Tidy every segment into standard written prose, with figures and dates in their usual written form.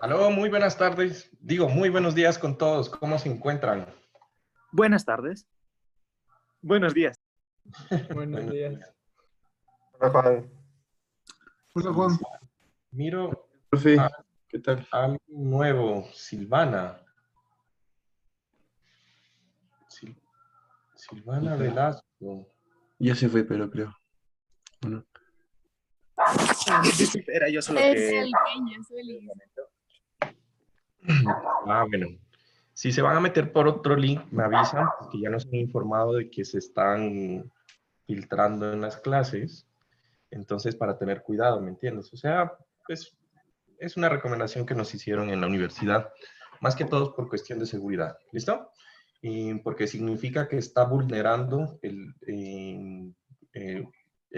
Aló, muy buenas tardes. Digo, muy buenos días con todos. ¿Cómo se encuentran? Buenas tardes. Buenos días. Buenos Buenos días. días. Hola Juan. Hola Sí, Juan. sí. Miro Profe, a ¿qué tal? algo nuevo, Silvana. Sil- Silvana Velasco. Ya se fue, pero creo. Bueno, Era yo solo Es que... el Peña, es feliz. Bueno. Si se van a meter por otro link, me avisan, porque ya nos han informado de que se están filtrando en las clases. Entonces, para tener cuidado, ¿me entiendes? O sea, pues es una recomendación que nos hicieron en la universidad, más que todo por cuestión de seguridad. ¿Listo? Y porque significa que está vulnerando el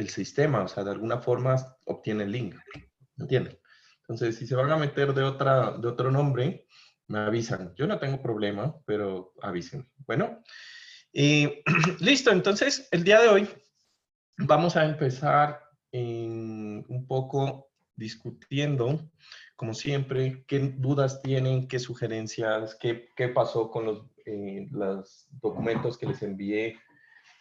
sistema, o sea, de alguna forma obtiene el link. ¿Me entienden? Entonces, si se van a meter de otro nombre, me avisan. Yo no tengo problema, pero avisen. Bueno, listo. Entonces, el día de hoy vamos a empezar un poco discutiendo, como siempre, qué dudas tienen, qué sugerencias, qué pasó con los documentos que les envié.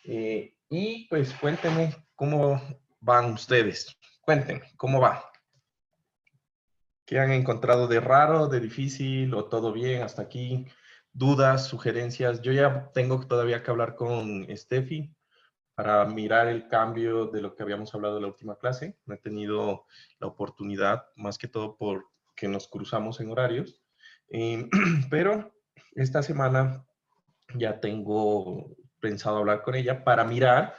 Y pues cuéntenme cómo van ustedes. Cuéntenme, ¿cómo va? ¿Qué han encontrado de raro, de difícil o todo bien hasta aquí? ¿Dudas, sugerencias? Yo ya tengo todavía que hablar con Steffi para mirar el cambio de lo que habíamos hablado en la última clase. No he tenido la oportunidad, más que todo porque nos cruzamos en horarios. Pero esta semana ya tengo pensado hablar con ella para mirar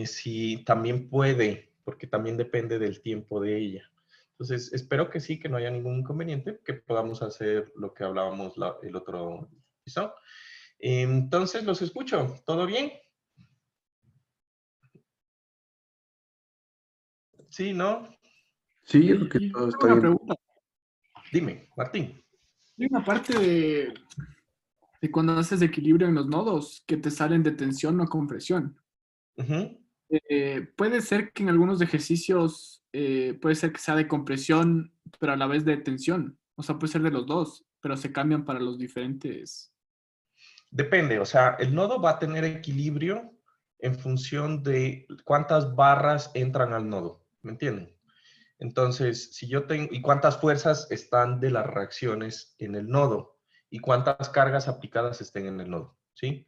si también puede, porque también depende del tiempo de ella. Entonces, espero que sí, que no haya ningún inconveniente, que podamos hacer lo que hablábamos el otro. ¿Listo? Entonces, los escucho. ¿Todo bien? Sí, ¿no? sí, yo creo que Yo todo tengo está una bien. pregunta. Dime, Martín. Hay una parte de cuando haces equilibrio en los nodos que te salen de tensión o compresión. Ujú. Puede ser que en algunos ejercicios puede ser que sea de compresión, pero a la vez de tensión. O sea, puede ser de los dos, pero se cambian para los diferentes. Depende, o sea, el nodo va a tener equilibrio en función de cuántas barras entran al nodo, ¿me entienden? Entonces, si yo tengo, y cuántas fuerzas están de las reacciones en el nodo, y cuántas cargas aplicadas estén en el nodo, ¿sí?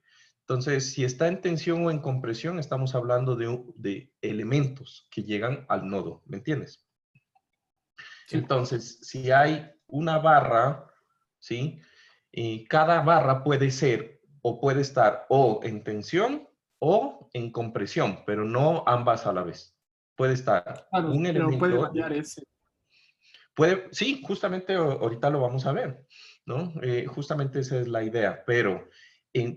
Entonces, si está en tensión o en compresión, estamos hablando de elementos que llegan al nodo, ¿me entiendes? Sí. Entonces, si hay una barra, ¿sí? Y cada barra puede ser o puede estar o en tensión o en compresión, pero no ambas a la vez. Puede estar Claro, un pero puede elemento, variar ese. puede, sí, justamente ahorita lo vamos a ver, ¿no? Justamente esa es la idea, pero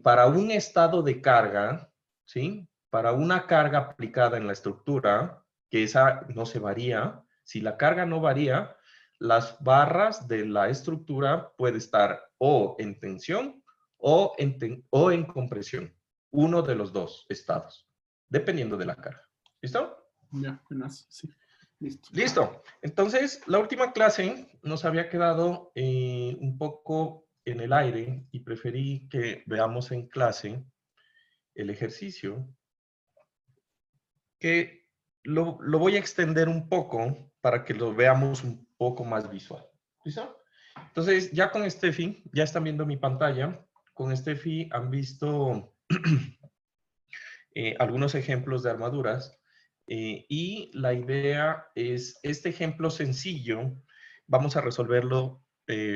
para un estado de carga, ¿sí? Para una carga aplicada en la estructura, que esa no se varía, si la carga no varía, las barras de la estructura puede estar o en tensión o en compresión, uno de los dos estados, dependiendo de la carga. ¿Listo? Ya, buenas, sí. Listo. Listo. Entonces, la última clase nos había quedado un poco en el aire y preferí que veamos en clase el ejercicio, que lo voy a extender un poco para que lo veamos un poco más visual. ¿Listo? Entonces, ya con Steffi, ya están viendo mi pantalla. Con Steffi han visto algunos ejemplos de armaduras. Y la idea es, este ejemplo sencillo, vamos a resolverlo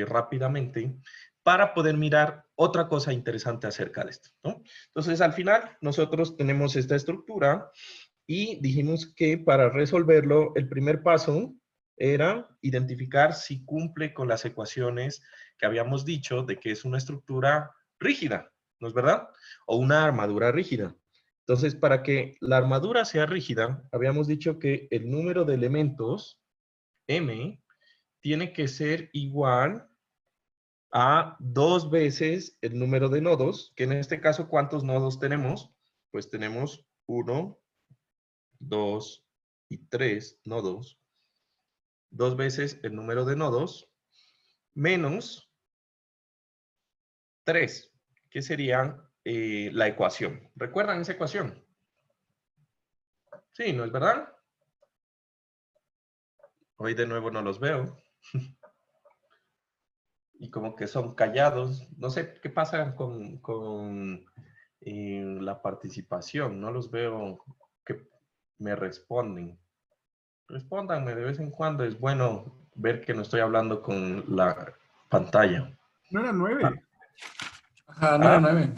rápidamente para poder mirar otra cosa interesante acerca de esto, ¿no? Entonces, al final, nosotros tenemos esta estructura y dijimos que para resolverlo, el primer paso era identificar si cumple con las ecuaciones que habíamos dicho de que es una estructura rígida, ¿no es verdad? O una armadura rígida. Entonces, para que la armadura sea rígida, habíamos dicho que el número de elementos, M, tiene que ser igual a 2 veces el número de nodos, que en este caso, ¿cuántos nodos tenemos? Pues tenemos 1, 2 y 3 nodos. 2 veces el número de nodos menos 3, que sería la ecuación. ¿Recuerdan esa ecuación? Sí, ¿no es verdad? Hoy de nuevo no los veo. Y como que son callados. No sé qué pasa con la participación. No los veo que me responden. Respóndanme de vez en cuando. Es bueno ver que no estoy hablando con la pantalla. No era 9. Ajá, no era ¿Ah? 9.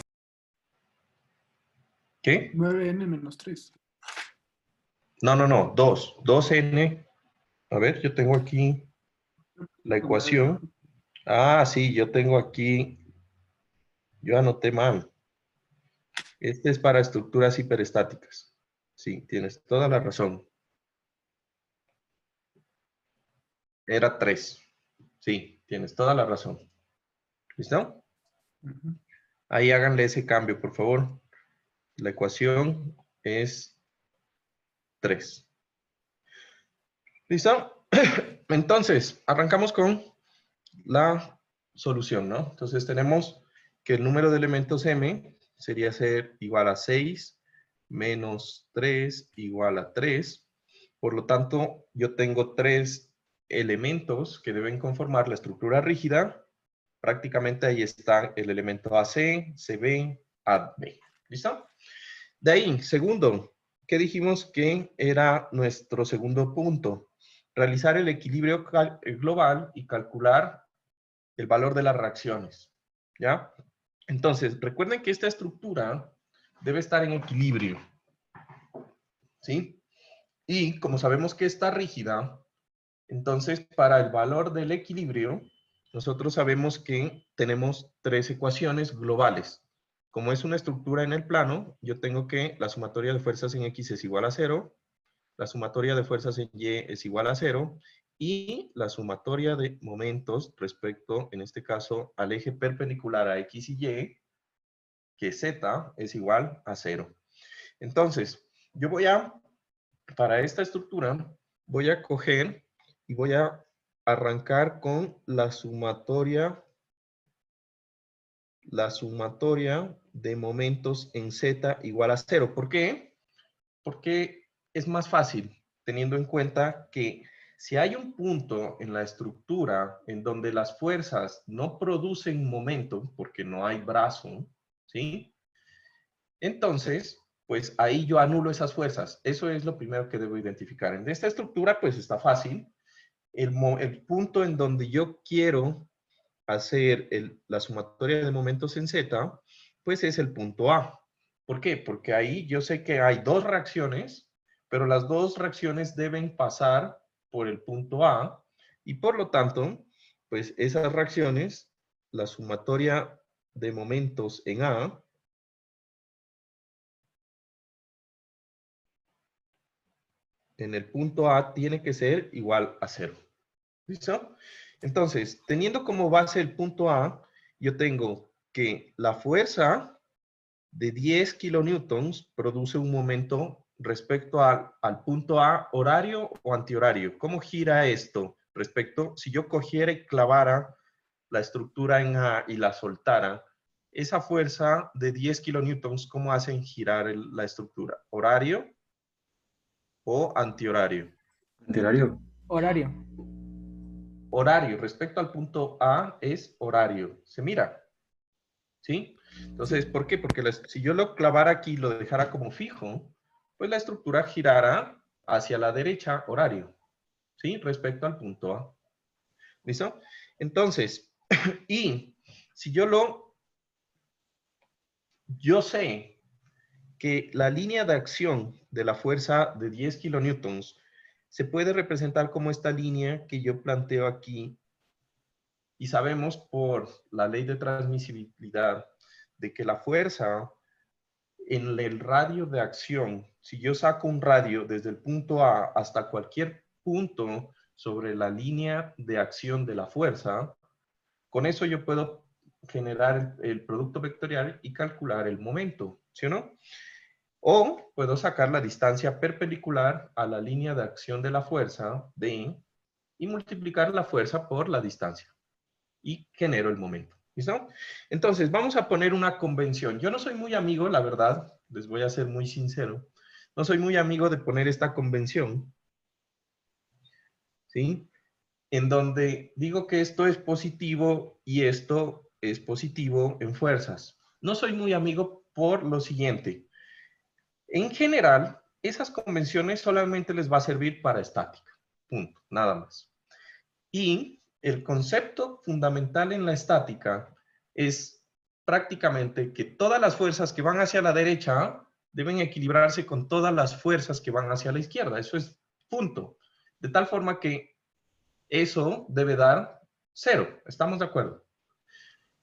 ¿Qué? 9n menos 3. No. 2. 2n. A ver, yo tengo aquí la ecuación. Ah, sí, yo tengo aquí. Yo anoté mal. Este es para estructuras hiperestáticas. Sí, tienes toda la razón. Era 3. Sí, tienes toda la razón. ¿Listo? Ahí háganle ese cambio, por favor. La ecuación es 3. ¿Listo? Entonces, arrancamos con la solución, ¿no? Entonces tenemos que el número de elementos m sería ser igual a 6 menos 3 igual a 3. Por lo tanto, yo tengo 3 elementos que deben conformar la estructura rígida. Prácticamente ahí está el elemento AC, CB, AB. ¿Listo? De ahí, segundo, ¿qué dijimos que era nuestro segundo punto? Realizar el equilibrio global y calcular el valor de las reacciones. ¿Ya? Entonces, recuerden que esta estructura debe estar en equilibrio. ¿Sí? Y como sabemos que está rígida, entonces para el valor del equilibrio, nosotros sabemos que tenemos 3 ecuaciones globales. Como es una estructura en el plano, yo tengo que la sumatoria de fuerzas en X es igual a 0, la sumatoria de fuerzas en Y es igual a 0, y la sumatoria de momentos respecto, en este caso, al eje perpendicular a X y Y, que Z es igual a 0. Entonces, yo voy a, para esta estructura, voy a coger y voy a arrancar con la sumatoria de momentos en Z igual a 0. ¿Por qué? Porque es más fácil, teniendo en cuenta que si hay un punto en la estructura en donde las fuerzas no producen momento, porque no hay brazo, ¿sí? Entonces, pues ahí yo anulo esas fuerzas. Eso es lo primero que debo identificar. En esta estructura, pues está fácil. El punto en donde yo quiero hacer la sumatoria de momentos en Z, pues es el punto A. ¿Por qué? Porque ahí yo sé que hay 2 reacciones, pero las 2 reacciones deben pasar por el punto A y por lo tanto, pues esas reacciones, la sumatoria de momentos en A, en el punto A tiene que ser igual a 0. ¿Listo? Entonces, teniendo como base el punto A, yo tengo que la fuerza de 10 kilonewtons produce un momento respecto al punto A, horario o antihorario. ¿Cómo gira esto? Respecto, si yo cogiera y clavara la estructura en A y la soltara, esa fuerza de 10 kilonewtons, ¿cómo hacen girar la estructura? ¿Horario o antihorario? Literario. Horario. Horario, respecto al punto A, es horario. ¿Se mira? ¿Sí? Entonces, ¿por qué? Porque si yo lo clavara aquí y lo dejara como fijo, pues la estructura girará hacia la derecha, horario. ¿Sí? Respecto al punto A. ¿Listo? Entonces, y si yo sé que la línea de acción de la fuerza de 10 kilonewtons se puede representar como esta línea que yo planteo aquí, y sabemos por la ley de transmisibilidad de que la fuerza en el radio de acción, si yo saco un radio desde el punto A hasta cualquier punto sobre la línea de acción de la fuerza, con eso yo puedo generar el producto vectorial y calcular el momento, ¿sí o no? O puedo sacar la distancia perpendicular a la línea de acción de la fuerza, D, y multiplicar la fuerza por la distancia. y genero el momento. ¿Listo? Entonces, vamos a poner una convención. Yo no soy muy amigo, la verdad, les voy a ser muy sincero. No soy muy amigo de poner esta convención, ¿sí? En donde digo que esto es positivo y esto es positivo en fuerzas. No soy muy amigo por lo siguiente. En general, esas convenciones solamente les va a servir para estática. Punto, nada más. Y el concepto fundamental en la estática es prácticamente que todas las fuerzas que van hacia la derecha deben equilibrarse con todas las fuerzas que van hacia la izquierda. Eso es punto. De tal forma que eso debe dar 0. ¿Estamos de acuerdo?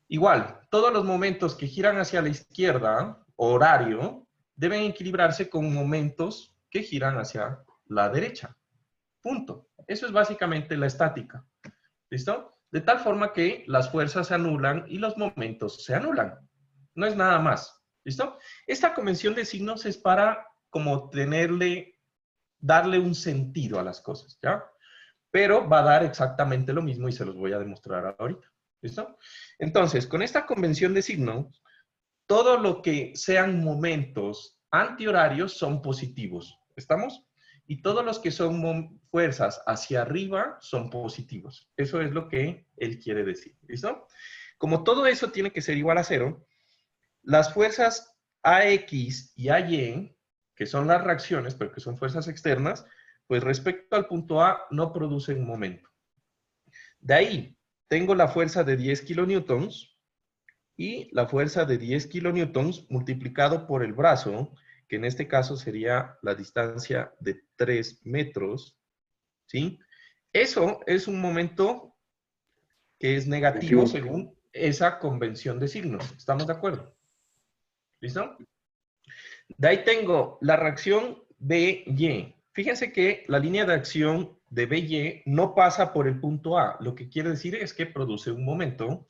Igual, todos los momentos que giran hacia la izquierda, horario, deben equilibrarse con momentos que giran hacia la derecha. Punto. Eso es básicamente la estática. ¿Listo? De tal forma que las fuerzas se anulan y los momentos se anulan. No es nada más. ¿Listo? Esta convención de signos es para como darle un sentido a las cosas, ¿ya? Pero va a dar exactamente lo mismo y se los voy a demostrar ahorita. ¿Listo? Entonces, con esta convención de signos, todo lo que sean momentos antihorarios son positivos. ¿Estamos? Y todos los que son fuerzas hacia arriba son positivos. Eso es lo que él quiere decir. ¿Listo? Como todo eso tiene que ser igual a 0, las fuerzas AX y AY, que son las reacciones, pero que son fuerzas externas, pues respecto al punto A no producen momento. De ahí, tengo la fuerza de 10 kilonewtons y la fuerza de 10 kilonewtons multiplicado por el brazo, que en este caso sería la distancia de 3 metros, ¿sí? Eso es un momento que es negativo según esa convención de signos. ¿Estamos de acuerdo? ¿Listo? De ahí tengo la reacción BY. Fíjense que la línea de acción de BY no pasa por el punto A. Lo que quiere decir es que produce un momento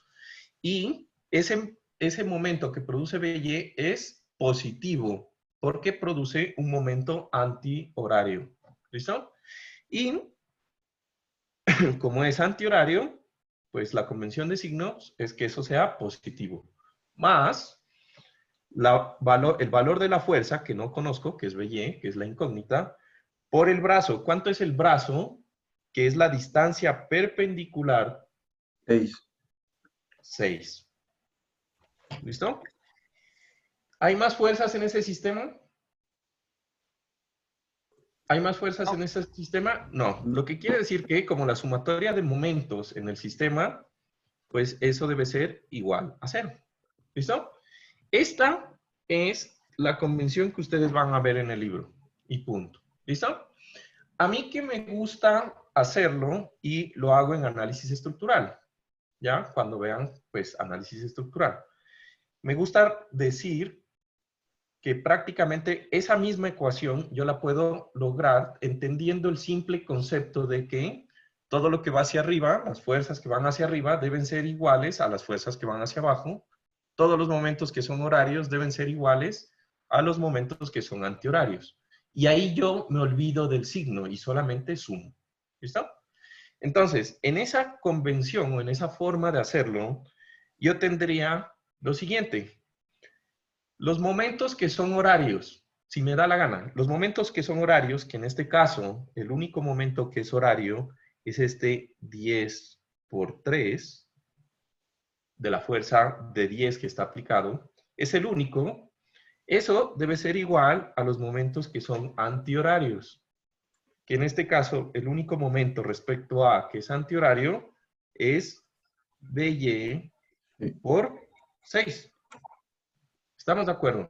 y ese momento que produce BY es positivo porque produce un momento antihorario. ¿Listo? Y como es antihorario, pues la convención de signos es que eso sea positivo. Más el valor de la fuerza, que no conozco, que es BY, que es la incógnita, por el brazo. ¿Cuánto es el brazo? Que es la distancia perpendicular. 6. 6. ¿Listo? ¿Hay más fuerzas en ese sistema? ¿Hay más fuerzas en ese sistema? No. Lo que quiere decir que como la sumatoria de momentos en el sistema, pues eso debe ser igual a 0. ¿Listo? Esta es la convención que ustedes van a ver en el libro. Y punto. ¿Listo? A mí que me gusta hacerlo y lo hago en análisis estructural. ¿Ya? Cuando vean, pues, análisis estructural. Me gusta decir que prácticamente esa misma ecuación yo la puedo lograr entendiendo el simple concepto de que todo lo que va hacia arriba, las fuerzas que van hacia arriba deben ser iguales a las fuerzas que van hacia abajo. Todos los momentos que son horarios deben ser iguales a los momentos que son antihorarios. Y ahí yo me olvido del signo y solamente sumo. ¿Listo? Entonces, en esa convención o en esa forma de hacerlo, yo tendría lo siguiente. Los momentos que son horarios, si me da la gana, los momentos que son horarios, que en este caso, el único momento que es horario es este 10 por 3, de la fuerza de 10 que está aplicado, es el único. Eso debe ser igual a los momentos que son antihorarios, que en este caso, el único momento respecto a que es antihorario es BY por 6. ¿Estamos de acuerdo?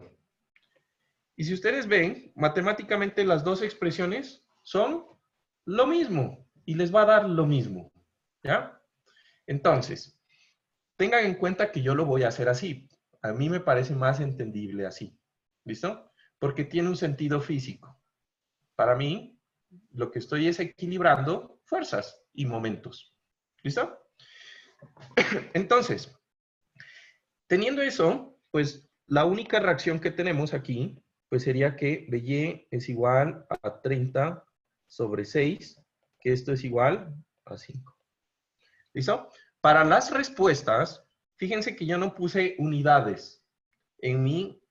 Y si ustedes ven, matemáticamente las dos expresiones son lo mismo y les va a dar lo mismo. ¿Ya? Entonces, tengan en cuenta que yo lo voy a hacer así. A mí me parece más entendible así. ¿Listo? Porque tiene un sentido físico. Para mí, lo que estoy es equilibrando fuerzas y momentos. ¿Listo? Entonces, teniendo eso, pues la única reacción que tenemos aquí, pues sería que BY es igual a 30 sobre 6, que esto es igual a 5. ¿Listo? Para las respuestas, fíjense que yo no puse unidades en mi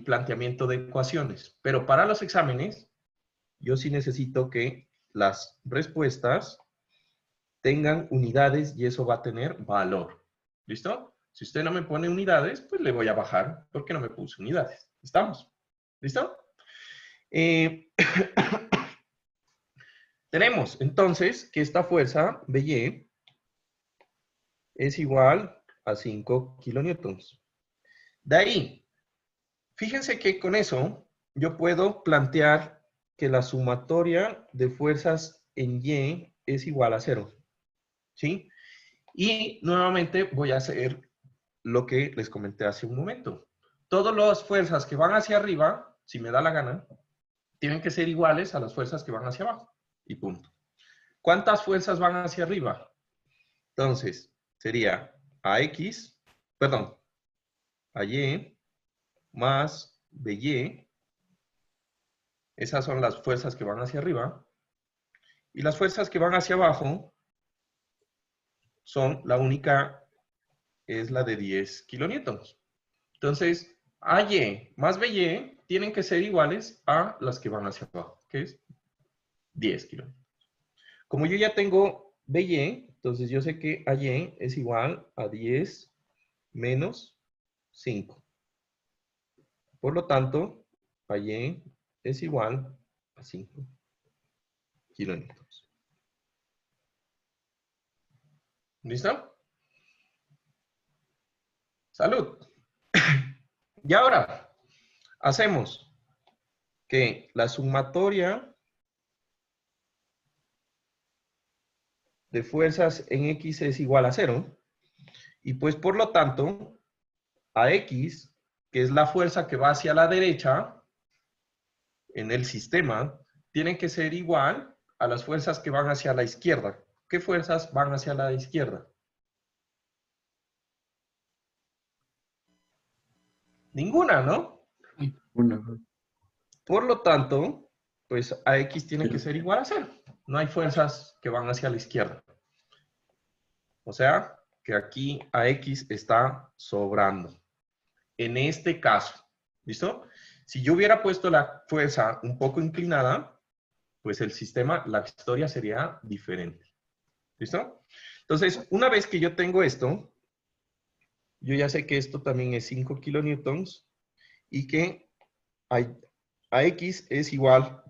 planteamiento de ecuaciones, pero para los exámenes, yo sí necesito que las respuestas tengan unidades y eso va a tener valor. ¿Listo? Si usted no me pone unidades, pues le voy a bajar porque no me puse unidades. ¿Estamos? ¿Listo? Tenemos entonces que esta fuerza BY es igual a 5 kilonewtons. De ahí, fíjense que con eso yo puedo plantear que la sumatoria de fuerzas en Y es igual a 0. ¿Sí? Y nuevamente voy a hacer lo que les comenté hace un momento. Todas las fuerzas que van hacia arriba, si me da la gana, tienen que ser iguales a las fuerzas que van hacia abajo. Y punto. ¿Cuántas fuerzas van hacia arriba? Entonces, sería AX, perdón, AY más BY. Esas son las fuerzas que van hacia arriba. Y las fuerzas que van hacia abajo son la única, es la de 10 kilonewtons. Entonces, AY más BY tienen que ser iguales a las que van hacia abajo, que es 10 kilonewtons. Como yo ya tengo BY, entonces yo sé que AY es igual a 10 menos 5. Por lo tanto, AY es igual a 5 kilonewtons. ¿Listo? ¡Salud! Y ahora, hacemos que la sumatoria de fuerzas en X es igual a 0. Y pues por lo tanto, a X, que es la fuerza que va hacia la derecha en el sistema, tiene que ser igual a las fuerzas que van hacia la izquierda. ¿Qué fuerzas van hacia la izquierda? Ninguna, ¿no? Una. Por lo tanto, pues AX tiene que ser igual a 0. No hay fuerzas que van hacia la izquierda. O sea, que aquí AX está sobrando. En este caso, ¿listo? Si yo hubiera puesto la fuerza un poco inclinada, pues el sistema, la historia sería diferente. ¿Listo? Entonces, una vez que yo tengo esto, yo ya sé que esto también es 5 kilonewtons y que AX es igual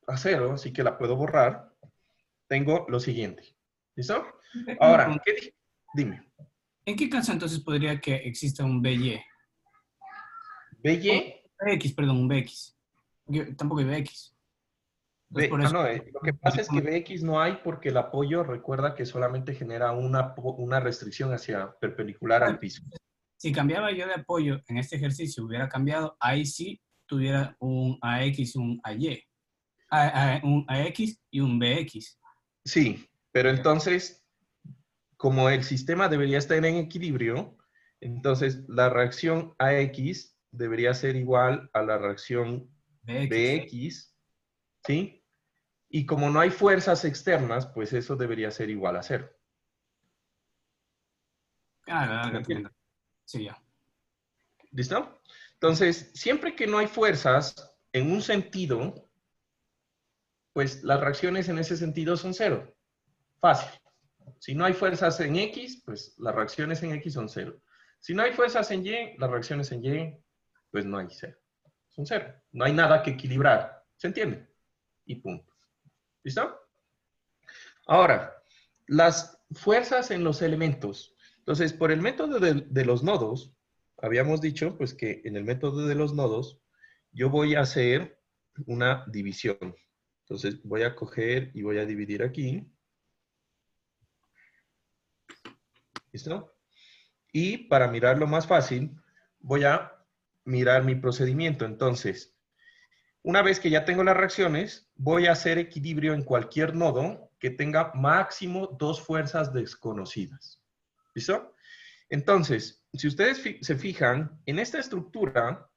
a 0, así que la puedo borrar. Tengo lo siguiente. ¿Listo? Ahora, ¿qué dije? Dime. ¿En qué caso entonces podría que exista un BY? BY. BX, perdón, un BX. Tampoco hay BX. Entonces, por eso, No, lo que pasa es que BX no hay porque el apoyo, recuerda que solamente genera una restricción hacia perpendicular al piso. si cambiaba yo de apoyo en este ejercicio, hubiera cambiado, ahí sí tuviera un AX y un AY. Un AX y un BX. Sí, pero entonces, como el sistema debería estar en equilibrio, entonces la reacción AX debería ser igual a la reacción BX, ¿sí? Y como no hay fuerzas externas, pues eso debería ser igual a 0. Entiendo. Sí, ya. ¿Listo? Entonces, siempre que no hay fuerzas en un sentido, pues las reacciones en ese sentido son 0. Fácil. Si no hay fuerzas en X, pues las reacciones en X son 0. Si no hay fuerzas en Y, las reacciones en Y, pues no hay 0. Son 0. No hay nada que equilibrar. ¿Se entiende? Y punto. ¿Listo? Ahora, las fuerzas en los elementos. Entonces, por el método de los nodos, habíamos dicho pues que en el método de los nodos, yo voy a hacer una división. Entonces, voy a coger y voy a dividir aquí. ¿Listo? Y para mirarlo más fácil, voy a mirar mi procedimiento. Entonces, una vez que ya tengo las reacciones, voy a hacer equilibrio en cualquier nodo que tenga máximo 2 fuerzas desconocidas. ¿Listo? Entonces, si ustedes se fijan, en esta estructura,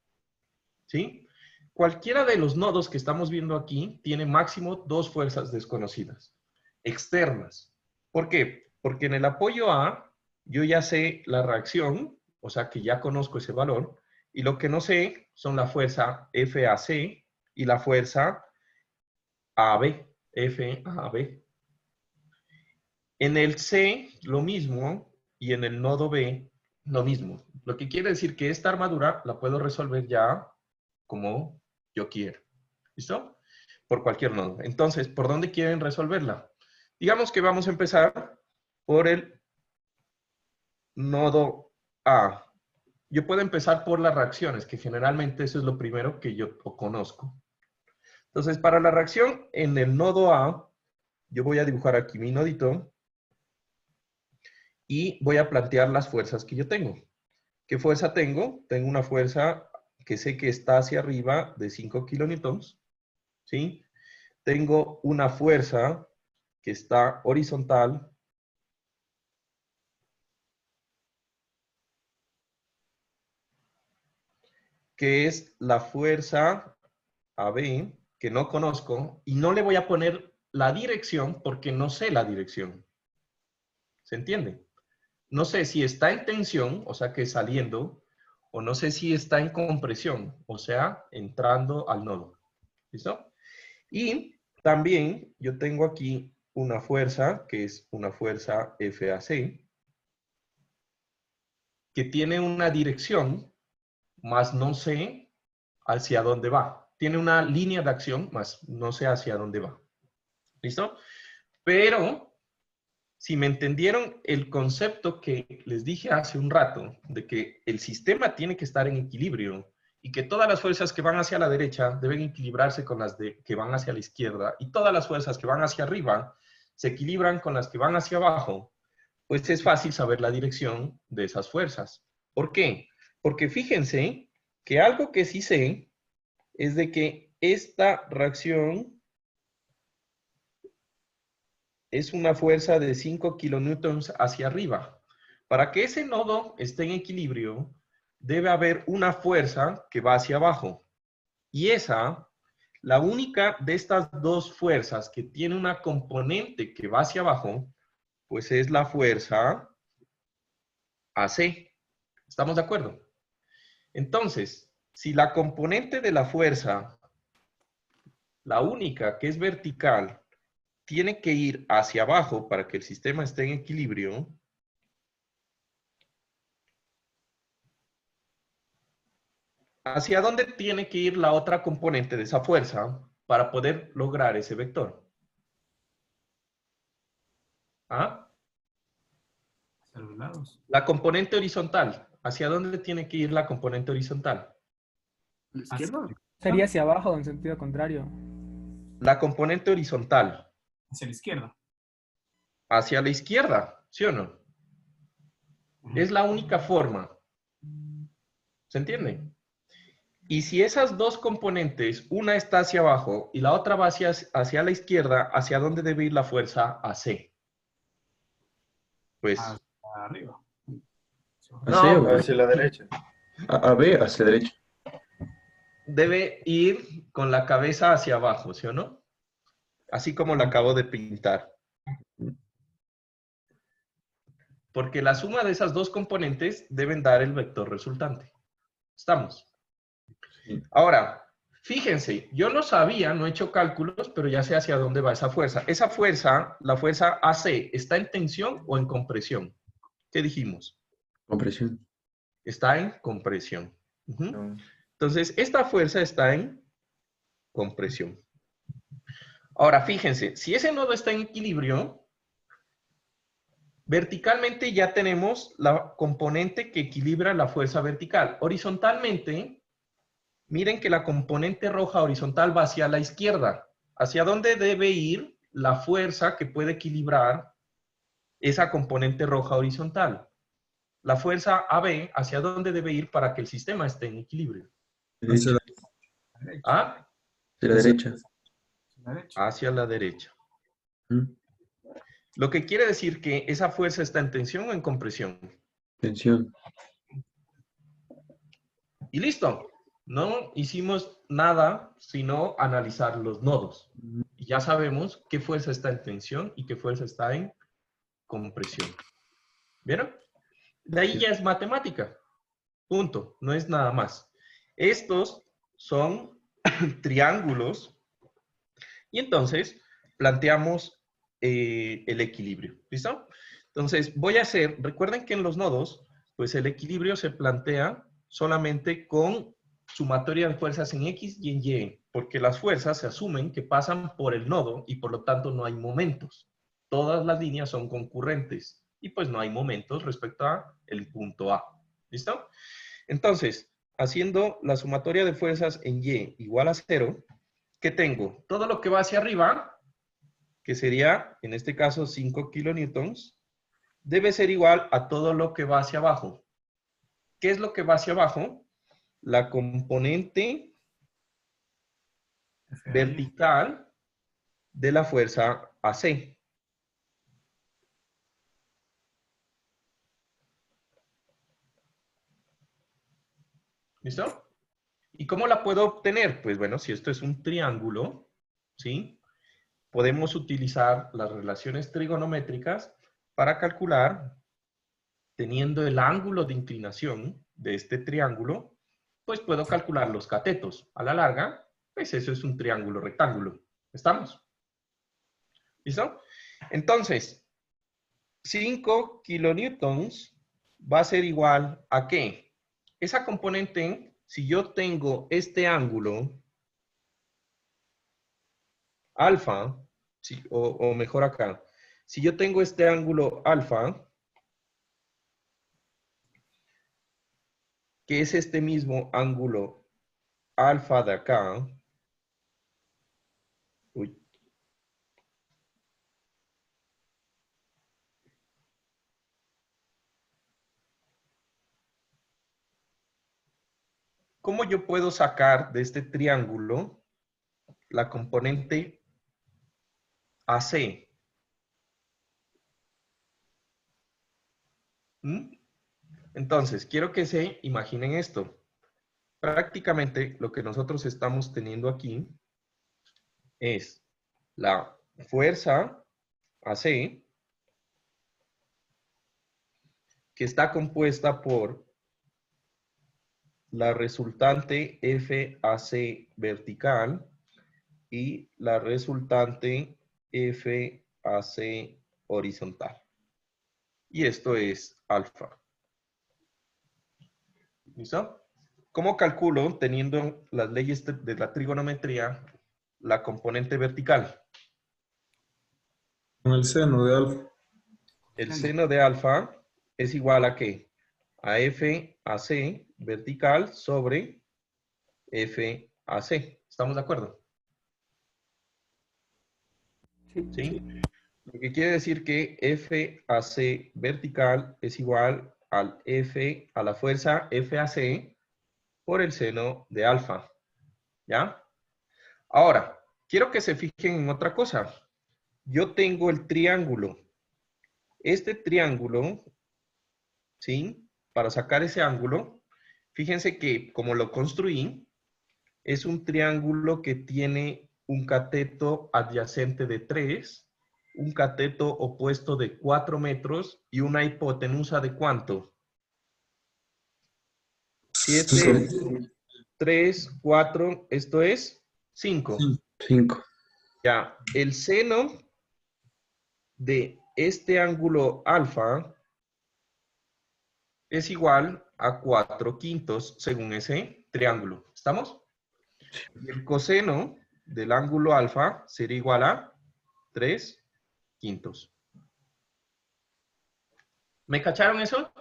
¿sí? Cualquiera de los nodos que estamos viendo aquí tiene máximo 2 fuerzas desconocidas, externas. ¿Por qué? Porque en el apoyo A, yo ya sé la reacción, o sea que ya conozco ese valor, y lo que no sé son la fuerza FAC y la fuerza AB, FAB. En el C, lo mismo, y en el nodo B, lo mismo. Lo que quiere decir que esta armadura la puedo resolver ya como yo quiero. ¿Listo? Por cualquier nodo. Entonces, ¿por dónde quieren resolverla? Digamos que vamos a empezar por el nodo A. Yo puedo empezar por las reacciones, que generalmente eso es lo primero que yo conozco. Entonces, para la reacción en el nodo A, yo voy a dibujar aquí mi nodito y voy a plantear las fuerzas que yo tengo. ¿Qué fuerza tengo? Tengo una fuerza que sé que está hacia arriba de 5 kilonewtons, ¿sí? Tengo una fuerza que está horizontal que es la fuerza AB, que no conozco, y no le voy a poner la dirección porque no sé la dirección. ¿Se entiende? No sé si está en tensión, o sea que saliendo, o no sé si está en compresión, o sea, entrando al nodo. ¿Listo? Y también yo tengo aquí una fuerza, que es una fuerza FAC, que tiene una dirección, más no sé hacia dónde va. Tiene una línea de acción, más no sé hacia dónde va. ¿Listo? Pero, si me entendieron el concepto que les dije hace un rato, de que el sistema tiene que estar en equilibrio y que todas las fuerzas que van hacia la derecha deben equilibrarse con las que van hacia la izquierda y todas las fuerzas que van hacia arriba se equilibran con las que van hacia abajo, pues es fácil saber la dirección de esas fuerzas. ¿Por qué? Porque fíjense que algo que sí sé es de que esta reacción es una fuerza de 5 kilonewtons hacia arriba. Para que ese nodo esté en equilibrio, debe haber una fuerza que va hacia abajo. Y esa, la única de estas dos fuerzas que tiene una componente que va hacia abajo, pues es la fuerza AC. ¿Estamos de acuerdo? Entonces, si la componente de la fuerza, la única que es vertical, tiene que ir hacia abajo para que el sistema esté en equilibrio, ¿hacia dónde tiene que ir la otra componente de esa fuerza para poder lograr ese vector? ¿Ah? Hacia los lados. La componente horizontal. ¿Hacia dónde tiene que ir la componente horizontal? ¿A la izquierda? Sería hacia abajo en sentido contrario. La componente horizontal. Hacia la izquierda. Hacia la izquierda, ¿sí o no? Es la única forma. ¿Se entiende? Y si esas dos componentes, una está hacia abajo y la otra va hacia la izquierda, ¿hacia dónde debe ir la fuerza AC? Pues... Hacia arriba. No, hacia la derecha. A B, hacia la derecha. debe ir con la cabeza hacia abajo, ¿sí o no? Así como la acabo de pintar. Porque la suma de esas dos componentes deben dar el vector resultante. ¿Estamos? Sí. Ahora, fíjense, yo no sabía, no he hecho cálculos, pero ya sé hacia dónde va esa fuerza. Esa fuerza, la fuerza AC, ¿está en tensión o en compresión? ¿Qué dijimos? Compresión. Está en compresión. Entonces, esta fuerza está en compresión. Ahora, fíjense, si ese nodo está en equilibrio, verticalmente ya tenemos la componente que equilibra la fuerza vertical. Horizontalmente, miren que la componente roja horizontal va hacia la izquierda. ¿Hacia dónde debe ir la fuerza que puede equilibrar esa componente roja horizontal? La fuerza AB, ¿hacia dónde debe ir para que el sistema esté en equilibrio? Derecha. ¿Ah? Hacia la derecha. Hacia la derecha. ¿Mm? Lo que quiere decir que esa fuerza está en tensión o en compresión. Tensión. Y listo. No hicimos nada sino analizar los nodos. Y ya sabemos qué fuerza está en tensión y qué fuerza está en compresión. ¿Vieron? De ahí ya es matemática. Punto. No es nada más. Estos son triángulos y entonces planteamos el equilibrio. ¿Listo? Entonces voy a hacer, recuerden que en los nodos, pues el equilibrio se plantea solamente con sumatoria de fuerzas en X y en Y, porque las fuerzas se asumen que pasan por el nodo y por lo tanto no hay momentos. Todas las líneas son concurrentes y pues no hay momentos respecto a el punto A. ¿Listo? Entonces, haciendo la sumatoria de fuerzas en Y igual a 0, ¿qué tengo? Todo lo que va hacia arriba, que sería, en este caso, 5 kilonewtons, debe ser igual a todo lo que va hacia abajo. ¿Qué es lo que va hacia abajo? La componente vertical de la fuerza AC. ¿Listo? ¿Y cómo la puedo obtener? Pues bueno, si esto es un triángulo, ¿sí? Podemos utilizar las relaciones trigonométricas para calcular, teniendo el ángulo de inclinación de este triángulo, pues puedo calcular los catetos. A la larga, pues eso es un triángulo rectángulo. ¿Estamos? ¿Listo? Entonces, 5 kilonewtons va a ser igual a ¿qué? Esa componente, si yo tengo este ángulo alfa, sí, o mejor acá, si yo tengo este ángulo alfa, que es este mismo ángulo alfa de acá, uy, ¿cómo yo puedo sacar de este triángulo la componente AC? ¿Mm? Entonces, quiero que se imaginen esto. Prácticamente lo que nosotros estamos teniendo aquí es la fuerza AC, que está compuesta por la resultante FAC vertical y la resultante FAC horizontal. Y esto es alfa. ¿Listo? ¿Cómo calculo, teniendo las leyes de la trigonometría, la componente vertical? Con el seno de alfa. El seno de alfa es igual a ¿qué? A FAC vertical sobre FAC. ¿Estamos de acuerdo? ¿Sí? Lo que quiere decir que FAC vertical es igual al F, a la fuerza FAC por el seno de alfa. ¿Ya? Ahora, quiero que se fijen en otra cosa. Yo tengo el triángulo. Este triángulo, ¿sí? Para sacar ese ángulo, fíjense que como lo construí, es un triángulo que tiene un cateto adyacente de 3, un cateto opuesto de 4 metros y una hipotenusa de ¿cuánto? 7, 3, 4, esto es 5. 5. Ya, el seno de este ángulo alfa es igual a 4/5 según ese triángulo. ¿Estamos? Y el coseno del ángulo alfa sería igual a 3/5. ¿Me cacharon eso?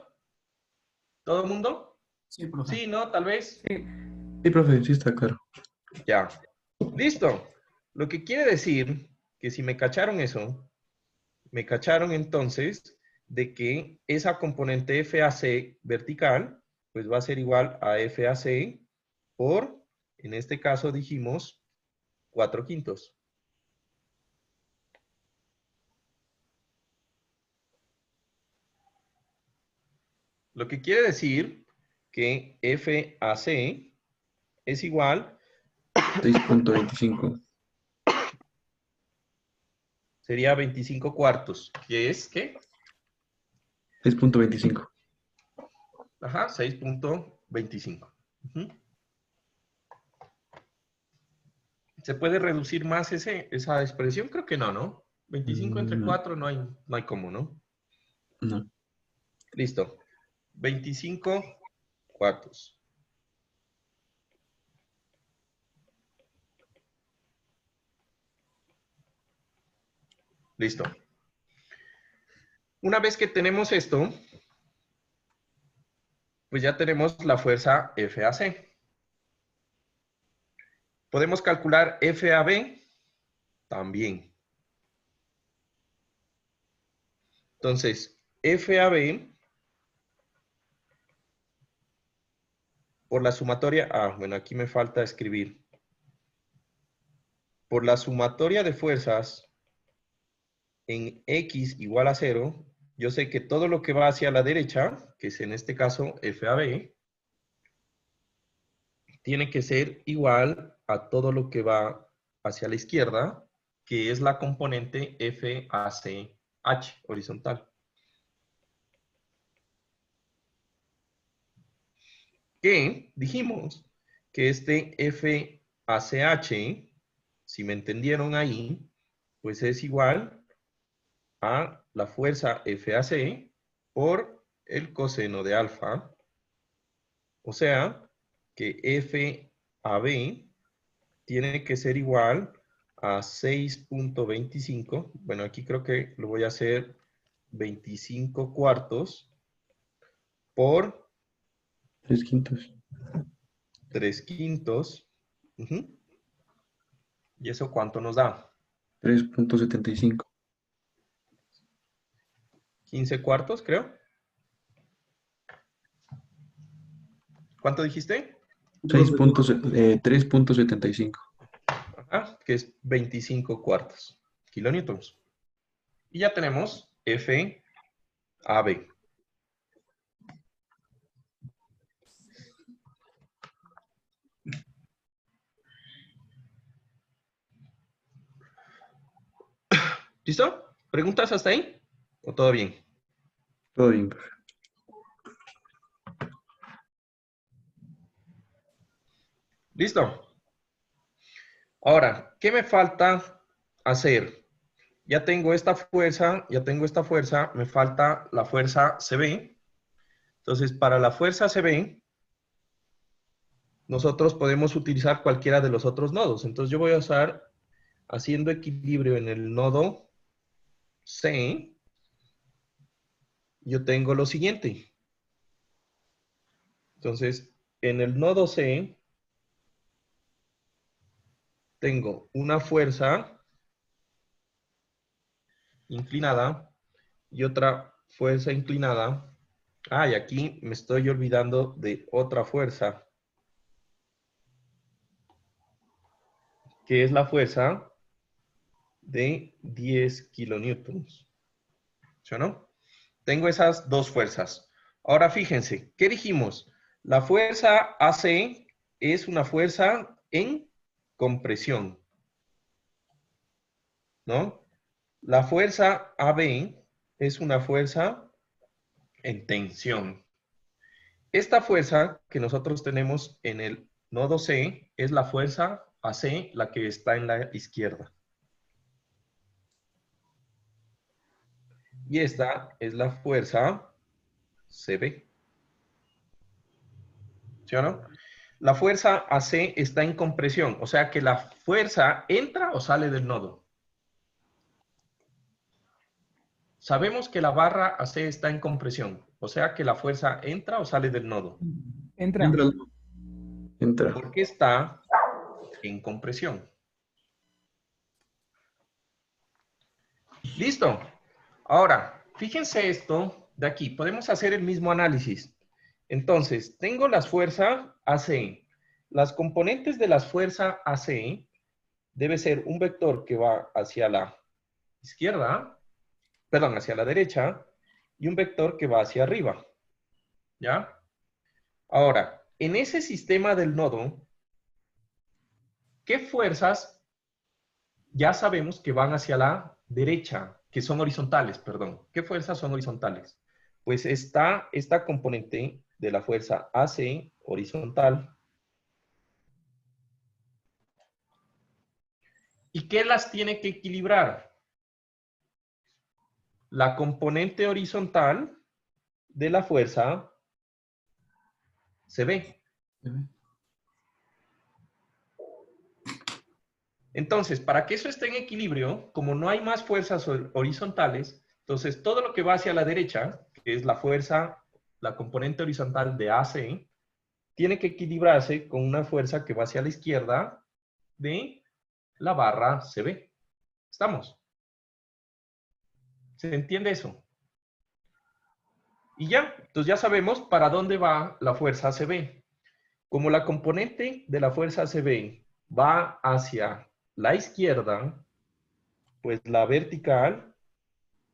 ¿Todo el mundo? Sí, profe. Sí, ¿no? Tal vez. Sí, profe, sí está claro. Ya. Listo. Lo que quiere decir que si me cacharon eso, me cacharon entonces de que esa componente FAC vertical, pues va a ser igual a FAC por, en este caso dijimos, 4/5. Lo que quiere decir que FAC es igual, 6.25. sería 25 cuartos, que es, ¿qué? 6.25. Ajá, 6.25. Ujú. ¿Se puede reducir más esa expresión? Creo que no, ¿no? 25 entre No. 4 no hay cómo, ¿no? No. Listo. 25 cuartos. Listo. Una vez que tenemos esto, pues ya tenemos la fuerza FAC. ¿Podemos calcular FAB? También. Entonces, FAB por la sumatoria, bueno, aquí me falta escribir. Por la sumatoria de fuerzas en X igual a 0, yo sé que todo lo que va hacia la derecha, que es en este caso FAB, tiene que ser igual a todo lo que va hacia la izquierda, que es la componente FACH, horizontal. Que dijimos que este FACH, si me entendieron ahí, pues es igual a la fuerza FAC por el coseno de alfa. O sea, que FAB tiene que ser igual a 6.25. Bueno, aquí creo que lo voy a hacer 25 cuartos por 3/5. 3/5. Ujú. ¿Y eso cuánto nos da? 3.75. 15 cuartos, creo. ¿Cuánto dijiste? 3.75. Ajá, que es 25 cuartos kilonewtons. Y ya tenemos FAB. ¿Listo? ¿Preguntas hasta ahí? ¿O todo bien? Todo bien, profe. ¿Listo? Ahora, ¿qué me falta hacer? Ya tengo esta fuerza, me falta la fuerza CB. Entonces, para la fuerza CB, nosotros podemos utilizar cualquiera de los otros nodos. Entonces, yo voy a usar, haciendo equilibrio en el nodo C, yo tengo lo siguiente. Entonces, en el nodo C, tengo una fuerza inclinada y otra fuerza inclinada. Y aquí me estoy olvidando de otra fuerza, que es la fuerza de 10 kilonewtons. ¿Sí o no? Tengo esas dos fuerzas. Ahora fíjense, ¿qué dijimos? La fuerza AC es una fuerza en compresión, ¿no? La fuerza AB es una fuerza en tensión. Esta fuerza que nosotros tenemos en el nodo C es la fuerza AC, la que está en la izquierda. Y esta es la fuerza CB. ¿Sí o no? La fuerza AC está en compresión, o sea que la fuerza entra o sale del nodo. Sabemos que la barra AC está en compresión, o sea que la fuerza entra o sale del nodo. Entra. Entra. Porque está en compresión. ¿Listo? Ahora, fíjense esto de aquí. Podemos hacer el mismo análisis. Entonces, tengo las fuerzas AC. Las componentes de las fuerzas AC debe ser un vector que va hacia la izquierda, perdón, hacia la derecha, y un vector que va hacia arriba. ¿Ya? Ahora, en ese sistema del nodo, ¿qué fuerzas ya sabemos que van hacia la derecha, que son horizontales, perdón? ¿Qué fuerzas son horizontales? pues está esta componente de la fuerza AC horizontal. ¿Y qué las tiene que equilibrar? La componente horizontal de la fuerza CB. Entonces, para que eso esté en equilibrio, como no hay más fuerzas horizontales, entonces todo lo que va hacia la derecha, que es la fuerza, la componente horizontal de AC, tiene que equilibrarse con una fuerza que va hacia la izquierda de la barra CB. ¿Estamos? ¿Se entiende eso? Y ya, entonces ya sabemos para dónde va la fuerza CB. Como la componente de la fuerza CB va hacia la izquierda, pues la vertical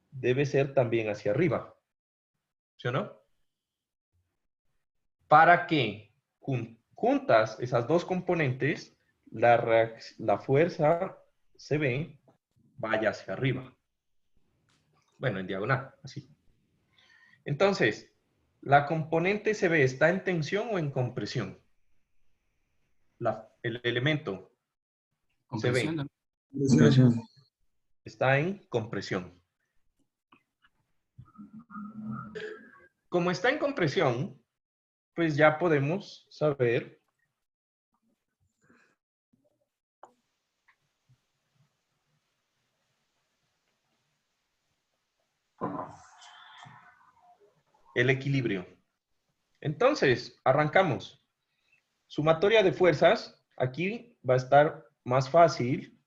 debe ser también hacia arriba. ¿Sí o no? Para que juntas esas dos componentes, la fuerza CB vaya hacia arriba. Bueno, en diagonal, así. Entonces, ¿la componente CB está en tensión o en compresión? El elemento Compresión. CB Compresión. está en compresión. Como está en compresión, pues ya podemos saber el equilibrio. Entonces, arrancamos. Sumatoria de fuerzas. Aquí va a estar más fácil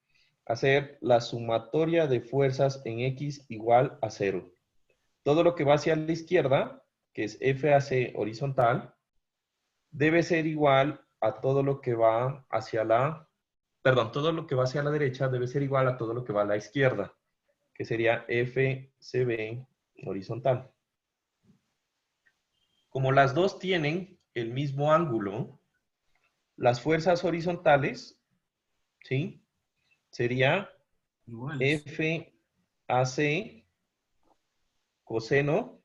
hacer la sumatoria de fuerzas en X igual a 0. Todo lo que va hacia la izquierda, que es FAC horizontal, debe ser igual a todo lo que va hacia la... Perdón, todo lo que va hacia la derecha debe ser igual a todo lo que va a la izquierda, que sería FCB horizontal. Como las dos tienen el mismo ángulo, las fuerzas horizontales, ¿sí? Sería Iguales. FAC coseno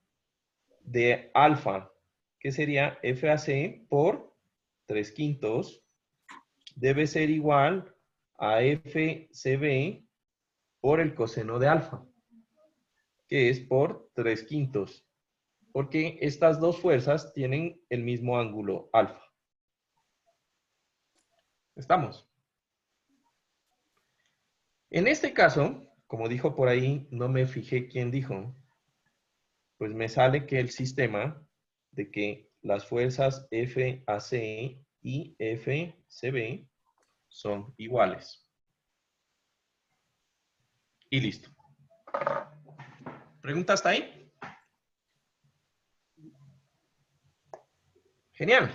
de alfa, que sería FAC por 3/5, debe ser igual a FCB por el coseno de alfa, que es por 3/5, porque estas dos fuerzas tienen el mismo ángulo alfa. ¿Estamos? En este caso, como dijo por ahí, no me fijé quién dijo, pues me sale que el sistema de que las fuerzas FAC y FCB son iguales. Y listo. ¿Pregunta hasta ahí? Genial.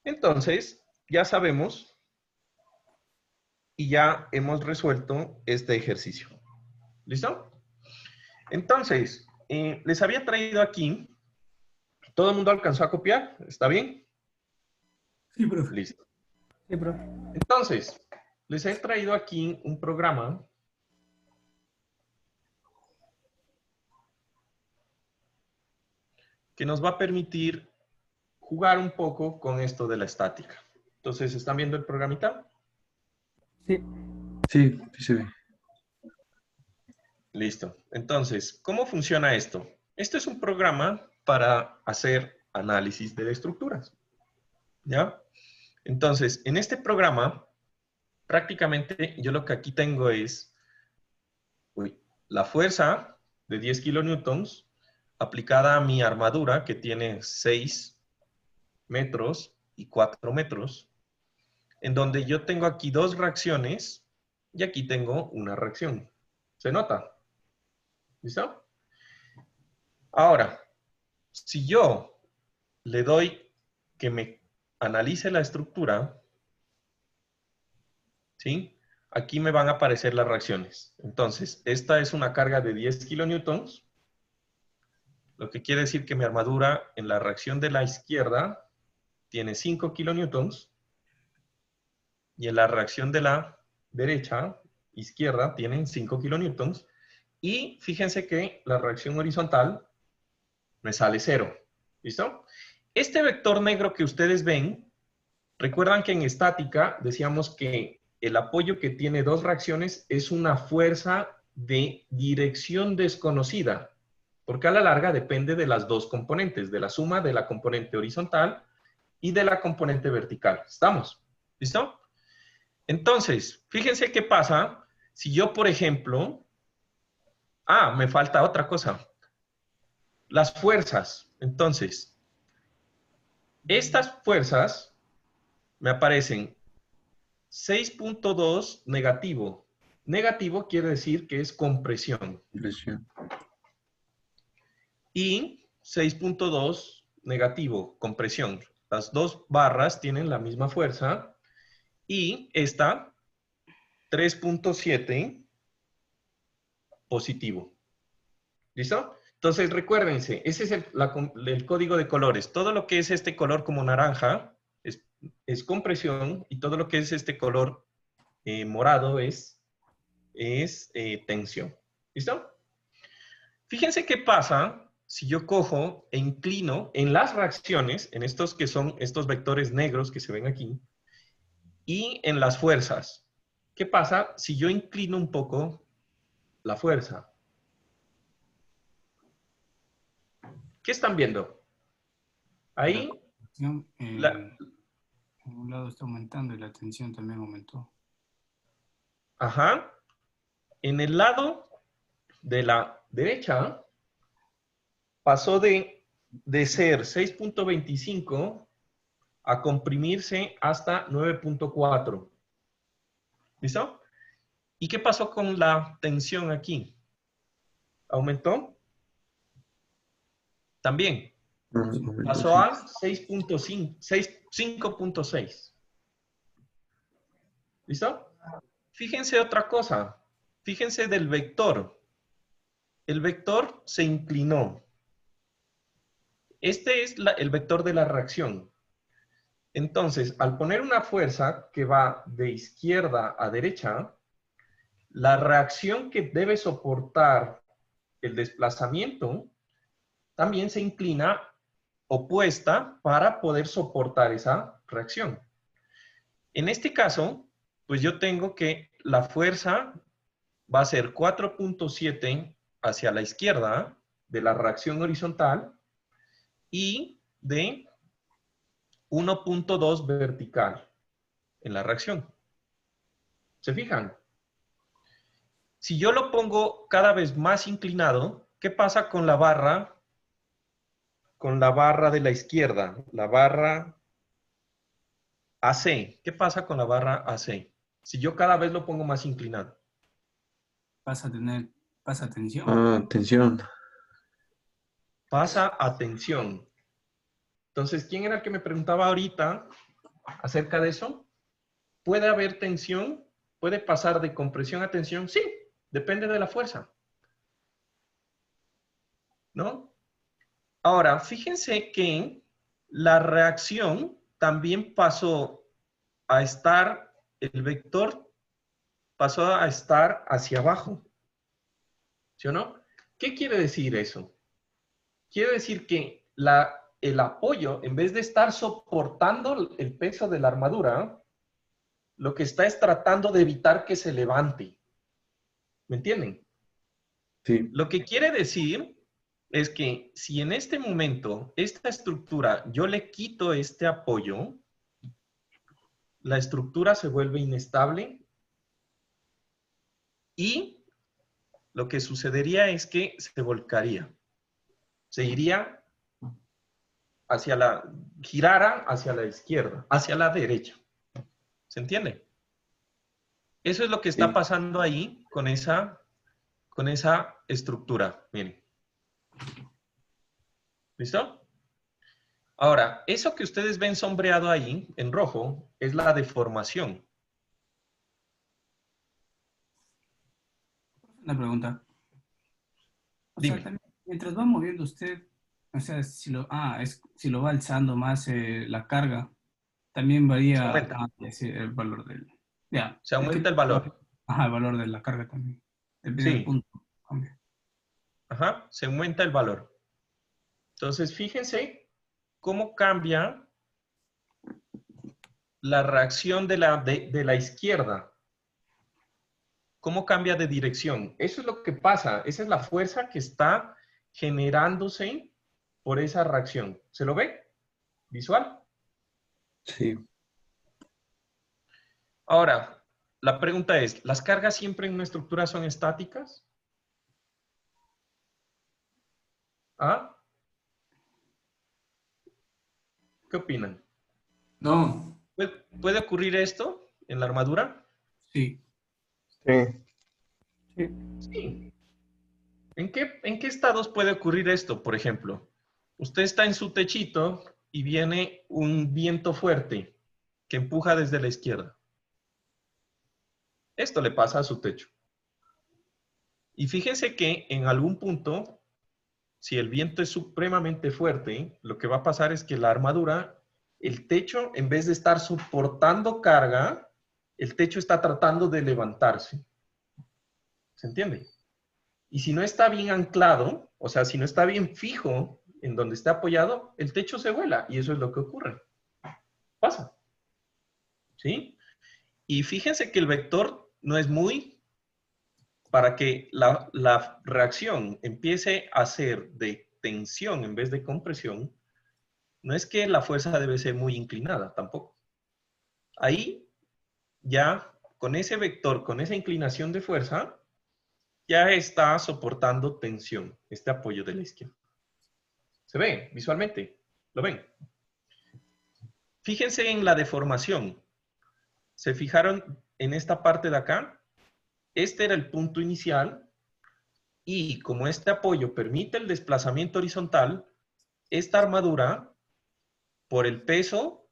Entonces, ya sabemos y ya hemos resuelto este ejercicio. ¿Listo? Entonces, les había traído aquí. ¿Todo el mundo alcanzó a copiar? ¿Está bien? Sí, profe. Listo. Sí, profe. Entonces, les he traído aquí un programa que nos va a permitir jugar un poco con esto de la estática. Entonces, ¿están viendo el programita? Sí. Sí, sí se ve. Listo. Entonces, ¿cómo funciona esto? Este es un programa para hacer análisis de estructuras. ¿Ya? Entonces, en este programa, prácticamente yo lo que aquí tengo es la fuerza de 10 kilonewtons aplicada a mi armadura que tiene 6 metros y 4 metros, en donde yo tengo aquí dos reacciones y aquí tengo una reacción. ¿Se nota? ¿Listo? Ahora, si yo le doy que me analice la estructura, ¿sí? Aquí me van a aparecer las reacciones. Entonces, esta es una carga de 10 kilonewtons, lo que quiere decir que mi armadura en la reacción de la izquierda tiene 5 kilonewtons y en la reacción de la derecha, izquierda, tienen 5 kilonewtons. Y fíjense que la reacción horizontal me sale 0. ¿Listo? Este vector negro que ustedes ven, recuerdan que en estática decíamos que el apoyo que tiene dos reacciones es una fuerza de dirección desconocida, porque a la larga depende de las dos componentes, de la suma de la componente horizontal y de la componente vertical. ¿Estamos? ¿Listo? Entonces, fíjense qué pasa si yo, por ejemplo... me falta otra cosa. Las fuerzas. Entonces, estas fuerzas me aparecen 6.2 negativo. Negativo quiere decir que es compresión. Presión. Y 6.2 negativo, compresión. Las dos barras tienen la misma fuerza. Y esta 3.7 positivo. ¿Listo? Entonces, recuérdense, ese es el código de colores. Todo lo que es este color como naranja es compresión y todo lo que es este color morado es tensión. ¿Listo? Fíjense qué pasa si yo cojo e inclino en las reacciones, en estos que son estos vectores negros que se ven aquí, y en las fuerzas. ¿Qué pasa si yo inclino un poco la fuerza? ¿Qué están viendo? Ahí, En un lado está aumentando y la tensión también aumentó. ajá, en el lado de la derecha pasó de ser 6.25 a comprimirse hasta 9.4. ¿Listo? ¿Y qué pasó con la tensión aquí? ¿Aumentó? También. Pasó a 5.6. ¿Listo? Fíjense otra cosa. Fíjense del vector. El vector se inclinó. Este es el vector de la reacción. Entonces, al poner una fuerza que va de izquierda a derecha, la reacción que debe soportar el desplazamiento también se inclina opuesta para poder soportar esa reacción. En este caso, pues yo tengo que la fuerza va a ser 4.7 hacia la izquierda de la reacción horizontal y de 1.2 vertical en la reacción. ¿Se fijan? Si yo lo pongo cada vez más inclinado, ¿qué pasa con la barra? Con la barra de la izquierda, la barra AC. ¿Qué pasa con la barra AC? Si yo cada vez lo pongo más inclinado. Pasa a tensión. Tensión. Pasa a tensión. Entonces, ¿quién era el que me preguntaba ahorita acerca de eso? ¿Puede haber tensión? ¿Puede pasar de compresión a tensión? Sí, depende de la fuerza. ¿No? Ahora, fíjense que la reacción también pasó a estar, el vector pasó a estar hacia abajo. ¿Sí o no? ¿Qué quiere decir eso? Quiere decir que el apoyo, en vez de estar soportando el peso de la armadura, lo que está es tratando de evitar que se levante. ¿Me entienden? Sí. Lo que quiere decir es que si en este momento, esta estructura, yo le quito este apoyo, la estructura se vuelve inestable y lo que sucedería es que se volcaría. Se iría girara hacia la izquierda, hacia la derecha. ¿Se entiende? Eso es lo que está pasando ahí con esa estructura. Miren. ¿Listo? Ahora, eso que ustedes ven sombreado ahí, en rojo, es la deformación. Una pregunta. O Dime. sea, también, mientras va moviendo usted, o sea, si lo va alzando más la carga, también Se varía aumenta. el valor del... Ya. Se aumenta el valor. Ajá, el valor de la carga también. Depende Sí. del punto. Cambia. Ajá, se aumenta el valor. Entonces, fíjense cómo cambia la reacción de la izquierda. ¿Cómo cambia de dirección? Eso es lo que pasa. Esa es la fuerza que está generándose por esa reacción. ¿Se lo ve? ¿Visual? Sí. Ahora, la pregunta es, ¿las cargas siempre en una estructura son estáticas? ¿Ah? ¿Qué opinan? No. ¿Puede ocurrir esto en la armadura? Sí. Sí. Sí. ¿En qué estados puede ocurrir esto? Por ejemplo, usted está en su techito y viene un viento fuerte que empuja desde la izquierda. Esto le pasa a su techo. Y fíjense que en algún punto, si el viento es supremamente fuerte, lo que va a pasar es que la armadura, el techo, en vez de estar soportando carga, el techo está tratando de levantarse. ¿Se entiende? Y si no está bien anclado, o sea, si no está bien fijo en donde está apoyado, el techo se vuela y eso es lo que ocurre. Pasa. ¿Sí? Y fíjense que el vector no es muy, para que la reacción empiece a ser de tensión en vez de compresión, no es que la fuerza debe ser muy inclinada, tampoco. Ahí ya, con ese vector, con esa inclinación de fuerza, ya está soportando tensión, este apoyo de la izquierda. ¿Se ve visualmente? ¿Lo ven? Fíjense en la deformación. ¿Se fijaron en esta parte de acá? Este era el punto inicial y como este apoyo permite el desplazamiento horizontal, esta armadura, por el peso,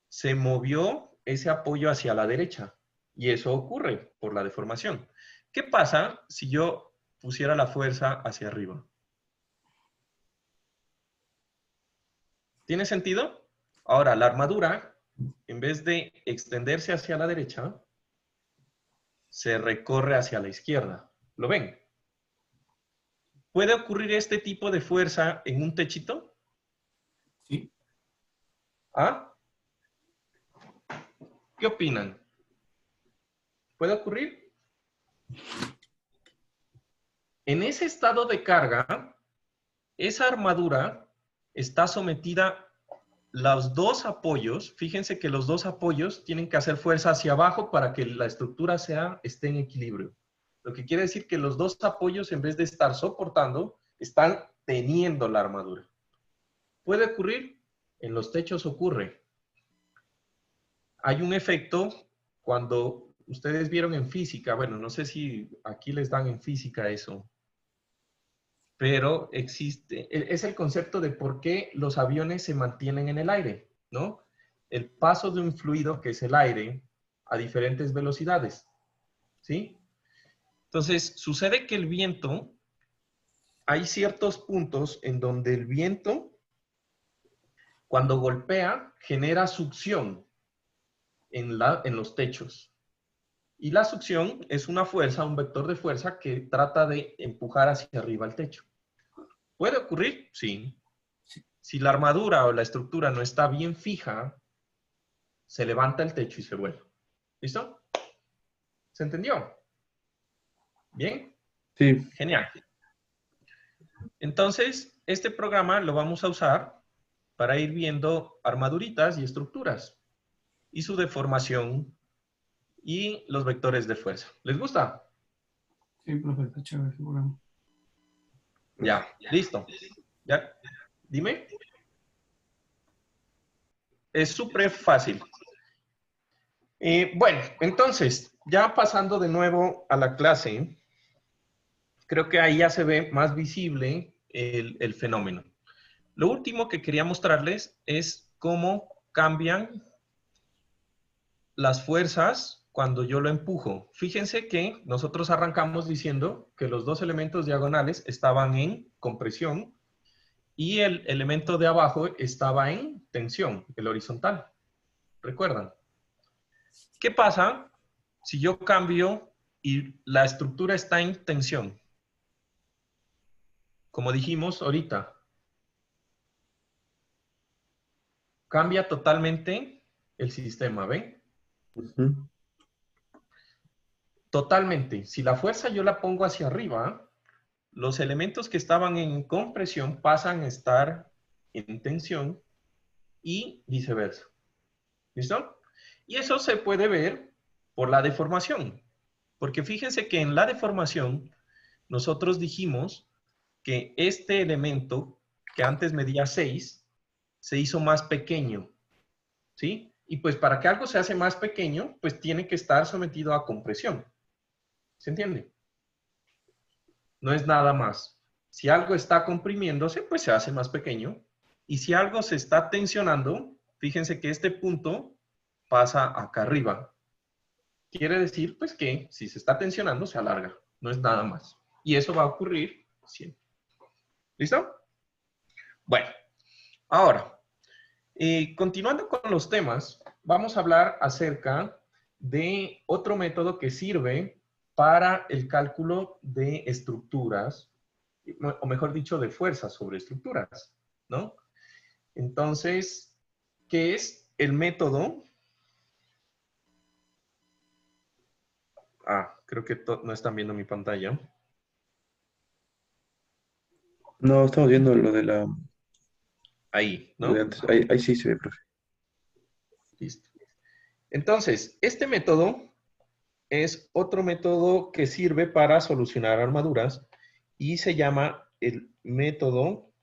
se movió ese apoyo hacia la derecha. Y eso ocurre por la deformación. ¿Qué pasa si yo pusiera la fuerza hacia arriba? ¿Tiene sentido? Ahora, la armadura, en vez de extenderse hacia la derecha, se recorre hacia la izquierda. ¿Lo ven? ¿Puede ocurrir este tipo de fuerza en un techito? Sí. ¿Ah? ¿Qué opinan? ¿Puede ocurrir? En ese estado de carga, esa armadura está sometida, los dos apoyos, fíjense que los dos apoyos tienen que hacer fuerza hacia abajo para que la estructura esté en equilibrio. Lo que quiere decir que los dos apoyos, en vez de estar soportando, están teniendo la armadura. ¿Puede ocurrir? En los techos ocurre. Hay un efecto cuando ustedes vieron en física, bueno, no sé si aquí les dan en física eso, pero existe, es el concepto de por qué los aviones se mantienen en el aire, ¿no? El paso de un fluido, que es el aire, a diferentes velocidades, ¿sí? Entonces, sucede que el viento, hay ciertos puntos en donde el viento, cuando golpea, genera succión en los techos. Y la succión es una fuerza, un vector de fuerza que trata de empujar hacia arriba el techo. ¿Puede ocurrir? Sí. Si la armadura o la estructura no está bien fija, se levanta el techo y se vuelve. ¿Listo? ¿Se entendió? ¿Bien? Sí. Genial. Entonces, este programa lo vamos a usar para ir viendo armaduritas y estructuras y su deformación y los vectores de fuerza. ¿Les gusta? Sí, profe, está chévere ese programa. Ya, listo. ¿Ya? Dime. Es súper fácil. Bueno, entonces, ya pasando de nuevo a la clase, creo que ahí ya se ve más visible el fenómeno. Lo último que quería mostrarles es cómo cambian las fuerzas cuando yo lo empujo. Fíjense que nosotros arrancamos diciendo que los dos elementos diagonales estaban en compresión y el elemento de abajo estaba en tensión, el horizontal. ¿Recuerdan? ¿Qué pasa si yo cambio y la estructura está en tensión? Como dijimos ahorita, cambia totalmente el sistema, ¿ven? Ujú. Totalmente. Si la fuerza yo la pongo hacia arriba, los elementos que estaban en compresión pasan a estar en tensión y viceversa. ¿Listo? Y eso se puede ver por la deformación. Porque fíjense que en la deformación nosotros dijimos que este elemento que antes medía 6 se hizo más pequeño. ¿Sí? Y pues para que algo se hace más pequeño, pues tiene que estar sometido a compresión. ¿Se entiende? No es nada más. Si algo está comprimiéndose, pues se hace más pequeño. Y si algo se está tensionando, fíjense que este punto pasa acá arriba. Quiere decir, pues, que si se está tensionando, se alarga. No es nada más. Y eso va a ocurrir siempre. ¿Listo? Bueno, ahora, continuando con los temas, vamos a hablar acerca de otro método que sirve para el cálculo de estructuras, o mejor dicho, de fuerzas sobre estructuras, ¿no? Entonces, ¿qué es el método? Creo que no están viendo mi pantalla. No, estamos viendo lo de la, Ahí, lo de ¿no? antes. Ahí sí se ve, profe. Listo. Entonces, este método es otro método que sirve para solucionar armaduras y se llama el método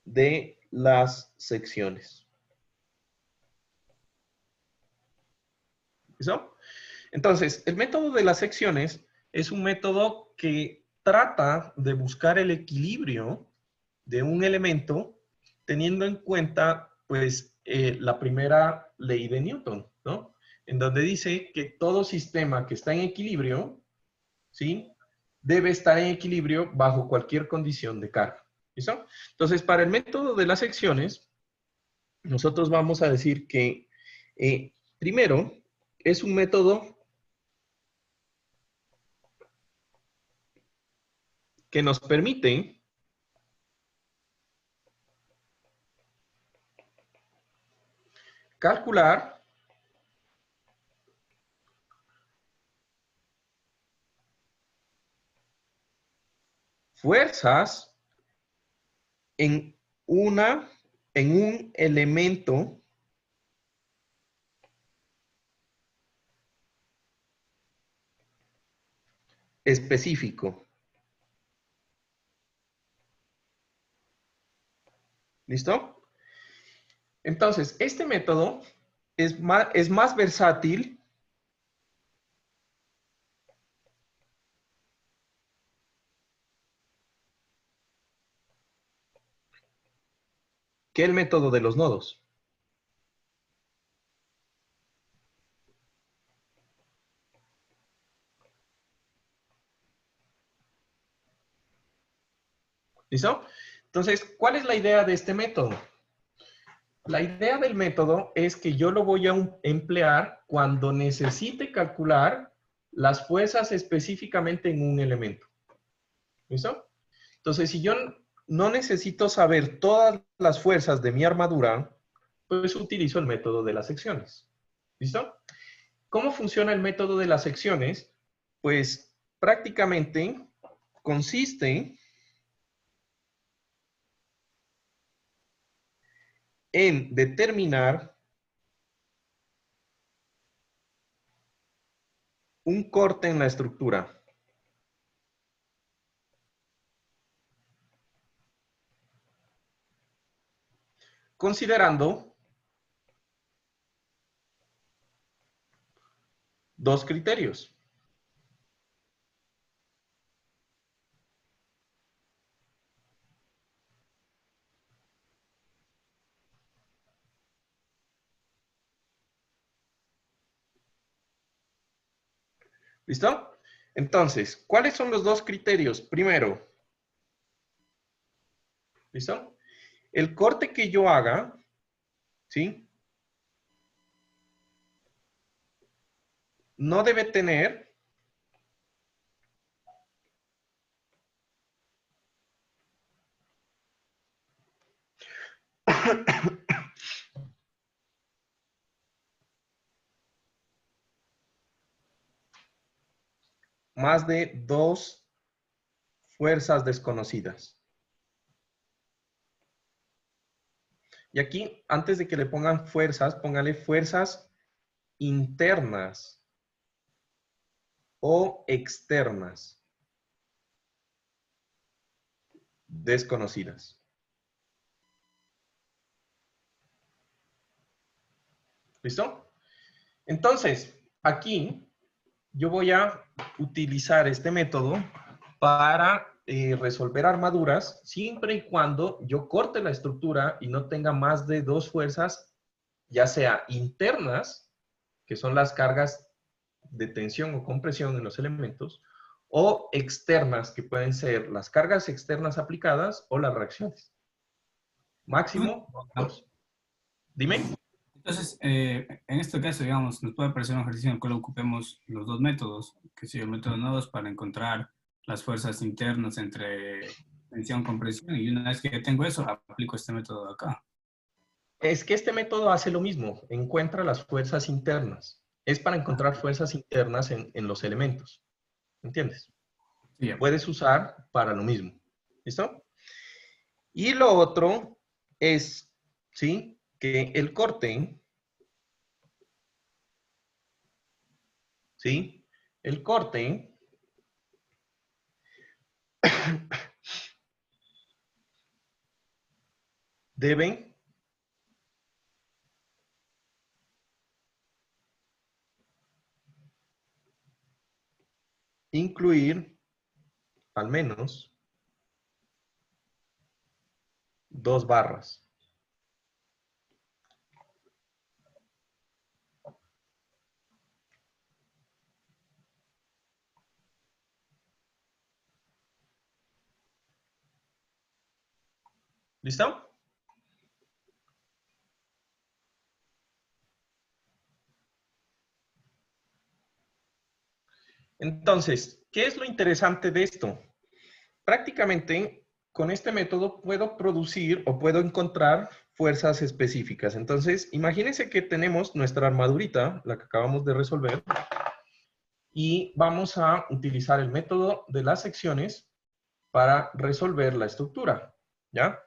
de las secciones. ¿Listo? Entonces, el método de las secciones es un método que trata de buscar el equilibrio de un elemento teniendo en cuenta, pues, la primera ley de Newton, ¿no? En donde dice que todo sistema que está en equilibrio, ¿sí? Debe estar en equilibrio bajo cualquier condición de carga. ¿Listo? Entonces, para el método de las secciones, nosotros vamos a decir que, primero, es un método que nos permite calcular fuerzas en un elemento específico. ¿Listo? Entonces, este método es más versátil que el método de los nodos. ¿Listo? Entonces, ¿cuál es la idea de este método? La idea del método es que yo lo voy a emplear cuando necesite calcular las fuerzas específicamente en un elemento. ¿Listo? Entonces, si yo no necesito saber todas las fuerzas de mi armadura, pues utilizo el método de las secciones. ¿Listo? ¿Cómo funciona el método de las secciones? Pues prácticamente consiste en determinar un corte en la estructura. Considerando dos criterios. ¿Listo? Entonces, ¿cuáles son los dos criterios? Primero, ¿listo? El corte que yo haga, ¿sí? No debe tener más de 2 fuerzas desconocidas. Y aquí, antes de que le pongan fuerzas, póngale fuerzas internas o externas desconocidas. ¿Listo? Entonces, aquí yo voy a utilizar este método para resolver armaduras siempre y cuando yo corte la estructura y no tenga más de 2 fuerzas, ya sea internas, que son las cargas de tensión o compresión en los elementos, o externas, que pueden ser las cargas externas aplicadas o las reacciones. Máximo 2. Dime. Entonces, en este caso, digamos, nos puede parecer un ejercicio en el cual ocupemos los dos métodos, que es el método de nodos, para encontrar las fuerzas internas entre tensión, compresión, y una vez que ya tengo eso, aplico este método de acá. Es que este método hace lo mismo, encuentra las fuerzas internas. Es para encontrar fuerzas internas en los elementos. ¿Entiendes? Sí, ya. Puedes usar para lo mismo. ¿Listo? Y lo otro es, ¿sí? Que el corte, ¿sí? El corte debe incluir al menos 2 barras. ¿Listo? Entonces, ¿qué es lo interesante de esto? Prácticamente, con este método puedo producir o puedo encontrar fuerzas específicas. Entonces, imagínense que tenemos nuestra armadurita, la que acabamos de resolver, y vamos a utilizar el método de las secciones para resolver la estructura, ¿ya?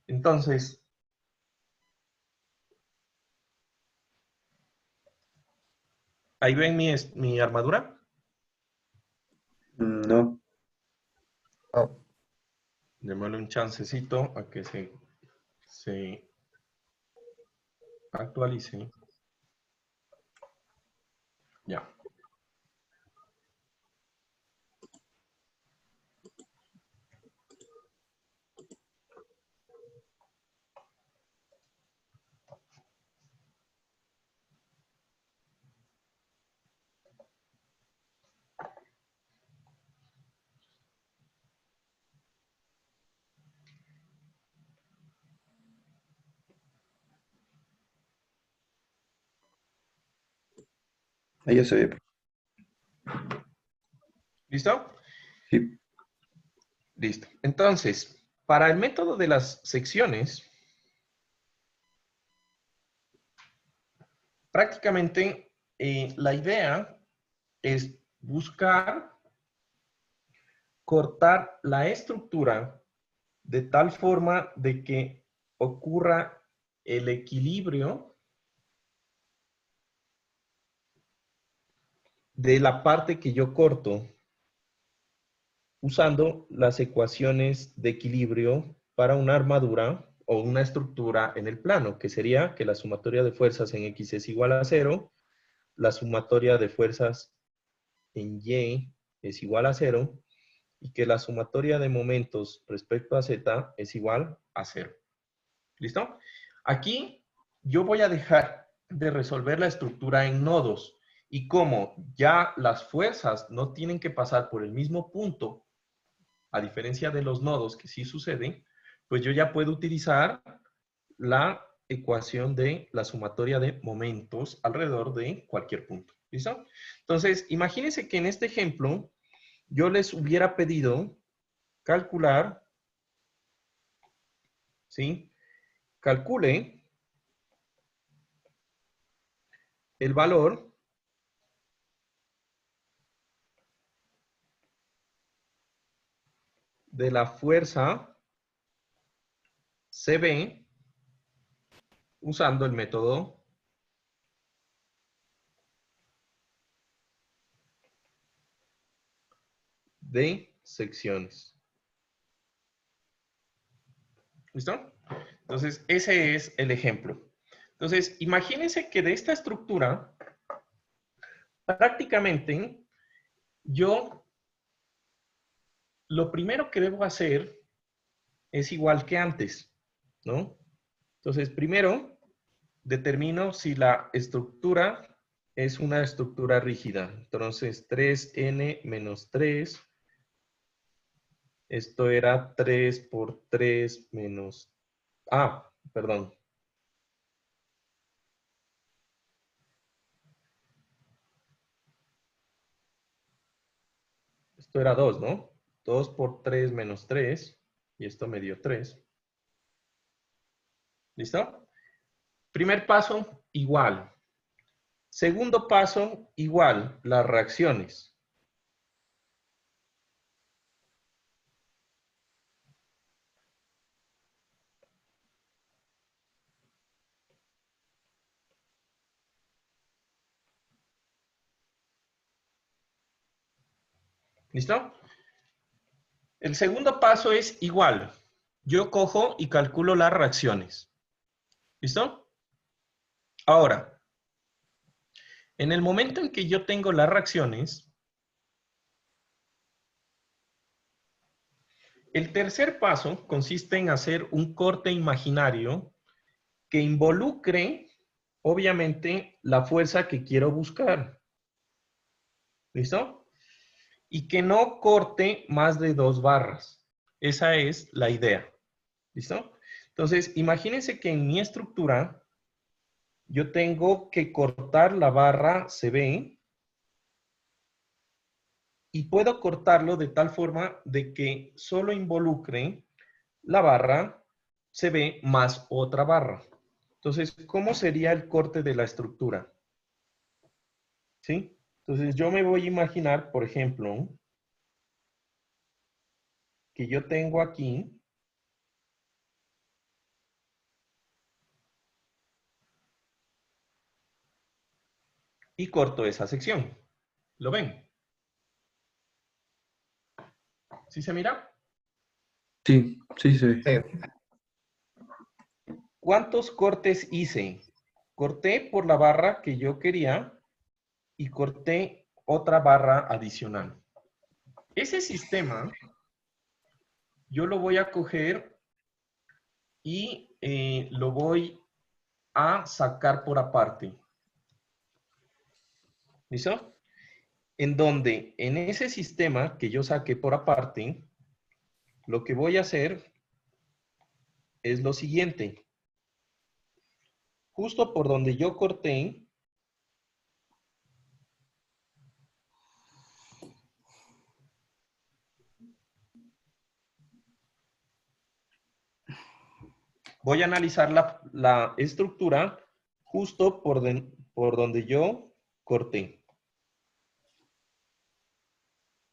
Entonces, ¿ahí ven mi armadura? No. Démosle un chancecito a que se actualice. Ya. Ahí ya se ve. ¿Listo? Sí. Listo. Entonces, para el método de las secciones, prácticamente la idea es buscar cortar la estructura de tal forma de que ocurra el equilibrio de la parte que yo corto usando las ecuaciones de equilibrio para una armadura o una estructura en el plano, que sería que la sumatoria de fuerzas en X es igual a 0, la sumatoria de fuerzas en Y es igual a 0, y que la sumatoria de momentos respecto a Z es igual a 0. ¿Listo? Aquí yo voy a dejar de resolver la estructura en nodos, y como ya las fuerzas no tienen que pasar por el mismo punto, a diferencia de los nodos que sí suceden, pues yo ya puedo utilizar la ecuación de la sumatoria de momentos alrededor de cualquier punto. ¿Listo? Entonces, imagínense que en este ejemplo yo les hubiera pedido calcular, ¿sí?, calcule el valor de la fuerza CB usando el método de secciones. ¿Listo? Entonces, ese es el ejemplo. Entonces, imagínense que de esta estructura, prácticamente, yo lo primero que debo hacer es igual que antes, ¿no? Entonces, primero, determino si la estructura es una estructura rígida. Entonces, 3n menos 3. Esto era 3 por 3 menos... Ah, perdón. Esto era 2, ¿no? 2 por 3 menos 3. Y esto me dio 3. ¿Listo? Primer paso, igual. Segundo paso, igual, las reacciones. ¿Listo? El segundo paso es igual. Yo cojo y calculo las reacciones. ¿Listo? Ahora, en el momento en que yo tengo las reacciones, el tercer paso consiste en hacer un corte imaginario que involucre, obviamente, la fuerza que quiero buscar. ¿Listo? Y que no corte más de 2 barras. Esa es la idea. ¿Listo? Entonces, imagínense que en mi estructura yo tengo que cortar la barra CB y puedo cortarlo de tal forma de que solo involucre la barra CB más otra barra. Entonces, ¿cómo sería el corte de la estructura? ¿Sí? Entonces, yo me voy a imaginar, por ejemplo, que yo tengo aquí y corto esa sección. ¿Lo ven? ¿Sí se mira? Sí, sí, sí. ¿Cuántos cortes hice? Corté por la barra que yo quería y corté otra barra adicional. Ese sistema yo lo voy a coger y lo voy a sacar por aparte. ¿Listo? En donde en ese sistema que yo saqué por aparte, lo que voy a hacer es lo siguiente. Justo por donde yo corté, voy a analizar la estructura justo por donde yo corté.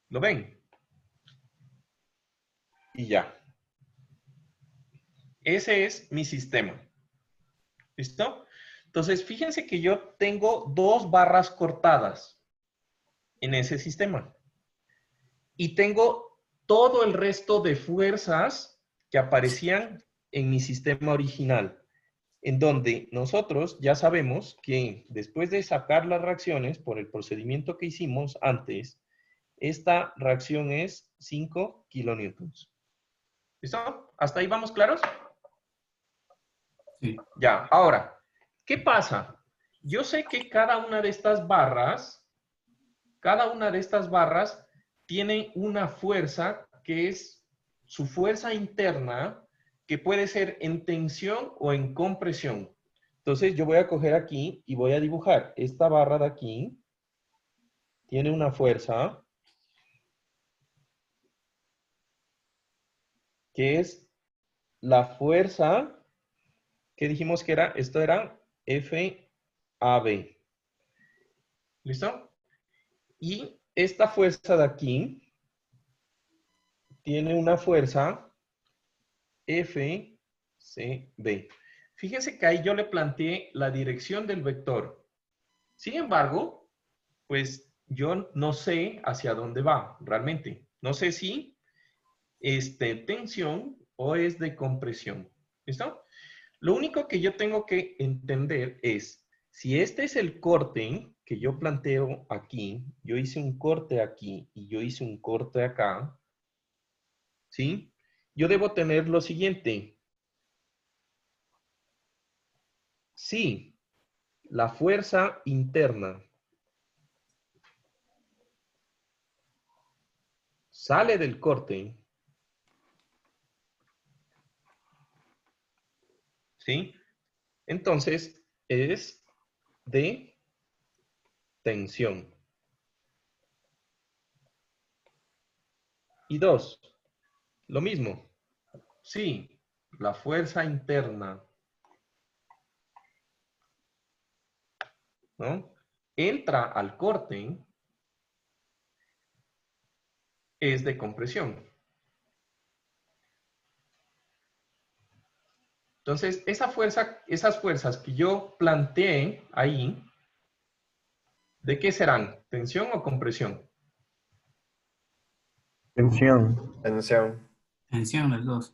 ¿Lo ven? Y ya. Ese es mi sistema. ¿Listo? Entonces, fíjense que yo tengo 2 barras cortadas en ese sistema. Y tengo todo el resto de fuerzas que aparecían en mi sistema original, en donde nosotros ya sabemos que después de sacar las reacciones por el procedimiento que hicimos antes, esta reacción es 5 kilonewtons. ¿Listo? ¿Hasta ahí vamos claros? Sí. Ya, ahora, ¿qué pasa? Yo sé que cada una de estas barras tiene una fuerza que es su fuerza interna, que puede ser en tensión o en compresión. Entonces yo voy a coger aquí y voy a dibujar esta barra de aquí. Tiene una fuerza que es la fuerza ¿Qué dijimos que era? Esto era FAB. ¿Listo? Y esta fuerza de aquí tiene una fuerza FCB. Fíjense que ahí yo le planteé la dirección del vector. Sin embargo, pues yo no sé hacia dónde va realmente. No sé si es de tensión o es de compresión. ¿Listo? Lo único que yo tengo que entender es, si este es el corte que yo planteo aquí, yo hice un corte aquí y yo hice un corte acá, ¿sí? Yo debo tener lo siguiente. Si la fuerza interna sale del corte, ¿sí? Entonces es de tensión. Y dos, lo mismo. Si la fuerza interna, ¿no?, entra al corte, es de compresión. Entonces, esas fuerzas que yo planteé ahí, ¿de qué serán? ¿Tensión o compresión? Tensión. Tensión. Tensión las dos.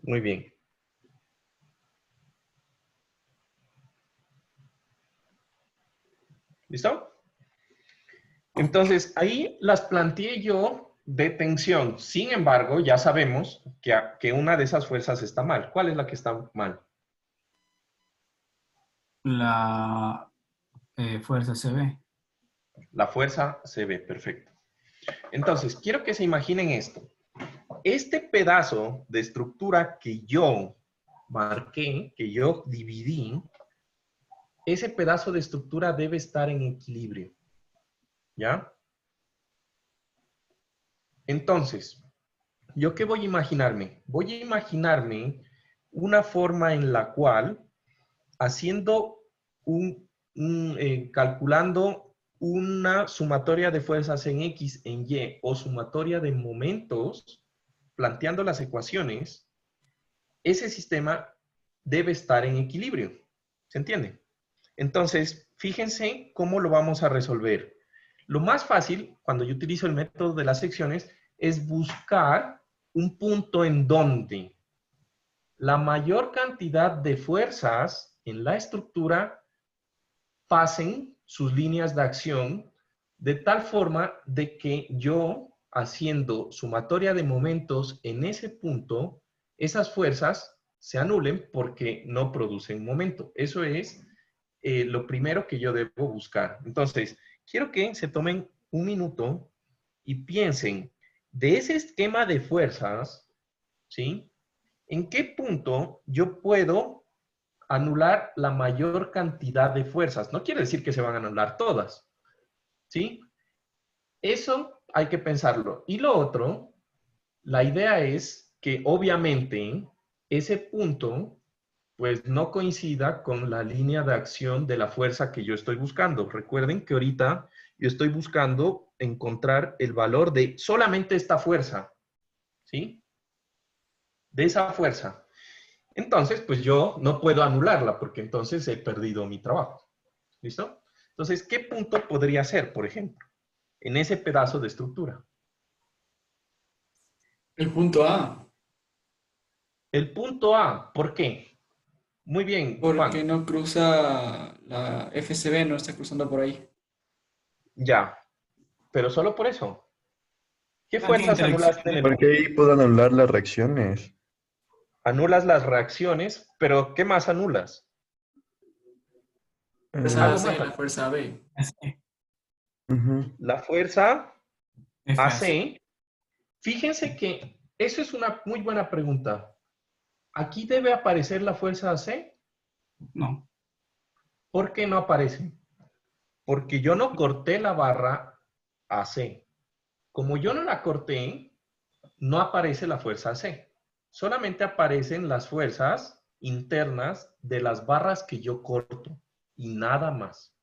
Muy bien. ¿Listo? Entonces, ahí las planteé yo de tensión. Sin embargo, ya sabemos que una de esas fuerzas está mal. ¿Cuál es la que está mal? La fuerza CB. La fuerza se ve, perfecto. Entonces, quiero que se imaginen esto. Este pedazo de estructura que yo marqué, que yo dividí, ese pedazo de estructura debe estar en equilibrio. ¿Ya? Entonces, ¿yo qué voy a imaginarme? Voy a imaginarme una forma en la cual, haciendo calculando una sumatoria de fuerzas en X, en Y, o sumatoria de momentos, planteando las ecuaciones, ese sistema debe estar en equilibrio. ¿Se entiende? Entonces, fíjense cómo lo vamos a resolver. Lo más fácil, cuando yo utilizo el método de las secciones, es buscar un punto en donde la mayor cantidad de fuerzas en la estructura pasen sus líneas de acción de tal forma de que yo, haciendo sumatoria de momentos en ese punto, esas fuerzas se anulen porque no producen momento. Eso es lo primero que yo debo buscar. Entonces, quiero que se tomen un minuto y piensen de ese esquema de fuerzas, ¿sí? ¿En qué punto yo puedo anular la mayor cantidad de fuerzas? No quiere decir que se van a anular todas, ¿sí? Eso hay que pensarlo. Y lo otro, la idea es que obviamente ese punto pues no coincida con la línea de acción de la fuerza que yo estoy buscando. Recuerden que ahorita yo estoy buscando encontrar el valor de solamente esta fuerza, ¿sí? De esa fuerza. Entonces, pues yo no puedo anularla porque entonces he perdido mi trabajo. ¿Listo? Entonces, ¿qué punto podría ser, por ejemplo, en ese pedazo de estructura? El punto A, El punto A. ¿Por qué? Muy bien, porque Juan. no cruza la FCB, no está cruzando por ahí. Ya. Pero solo por eso. ¿Qué Ah, tiene fuerzas interacción. anulaste en el Porque ahí puedo anular las reacciones. Anulas las reacciones, pero ¿qué más anulas? Fuerza Algo AC, más. la fuerza B. AC, Ujú. La fuerza FAC. AC. Fíjense que eso es una muy buena pregunta. ¿Aquí debe aparecer la fuerza AC? No. ¿Por qué no aparecen? Porque yo no corté la barra AC. Como yo no la corté, no aparece la fuerza AC. Solamente aparecen las fuerzas internas de las barras que yo corto y nada más.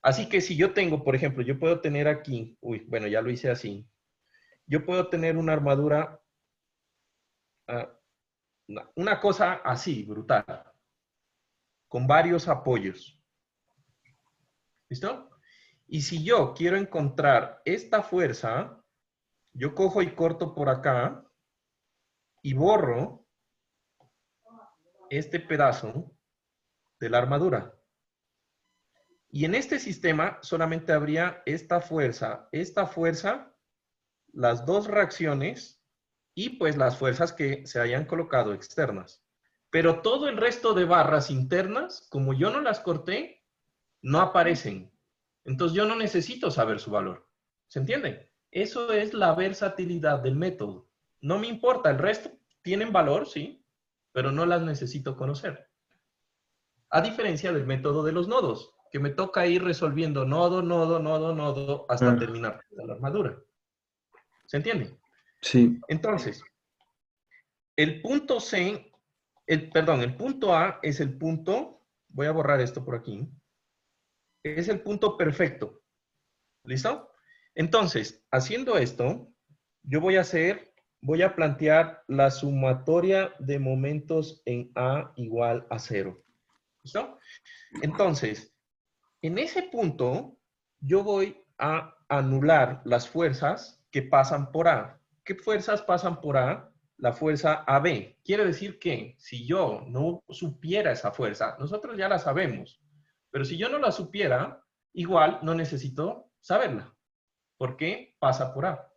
Así que si yo tengo, por ejemplo, yo puedo tener aquí, bueno, ya lo hice así. Yo puedo tener una armadura, una cosa así, brutal, con varios apoyos. ¿Listo? Y si yo quiero encontrar esta fuerza, yo cojo y corto por acá y borro este pedazo de la armadura. Y en este sistema solamente habría esta fuerza, las dos reacciones y pues las fuerzas que se hayan colocado externas. Pero todo el resto de barras internas, como yo no las corté, no aparecen. Entonces yo no necesito saber su valor. ¿Se entiende? Eso es la versatilidad del método. No me importa, el resto tienen valor, sí, pero no las necesito conocer. A diferencia del método de los nodos, que me toca ir resolviendo nodo, nodo, nodo, nodo, hasta terminar la armadura. ¿Se entiende? Sí. Entonces, el punto el punto A es el punto, voy a borrar esto por aquí, es el punto perfecto. ¿Listo? Entonces, haciendo esto, yo voy a plantear la sumatoria de momentos en A igual a 0. ¿Listo? Entonces, en ese punto, yo voy a anular las fuerzas que pasan por A. ¿Qué fuerzas pasan por A? La fuerza AB. Quiere decir que si yo no supiera esa fuerza, nosotros ya la sabemos, pero si yo no la supiera, igual no necesito saberla, porque pasa por A.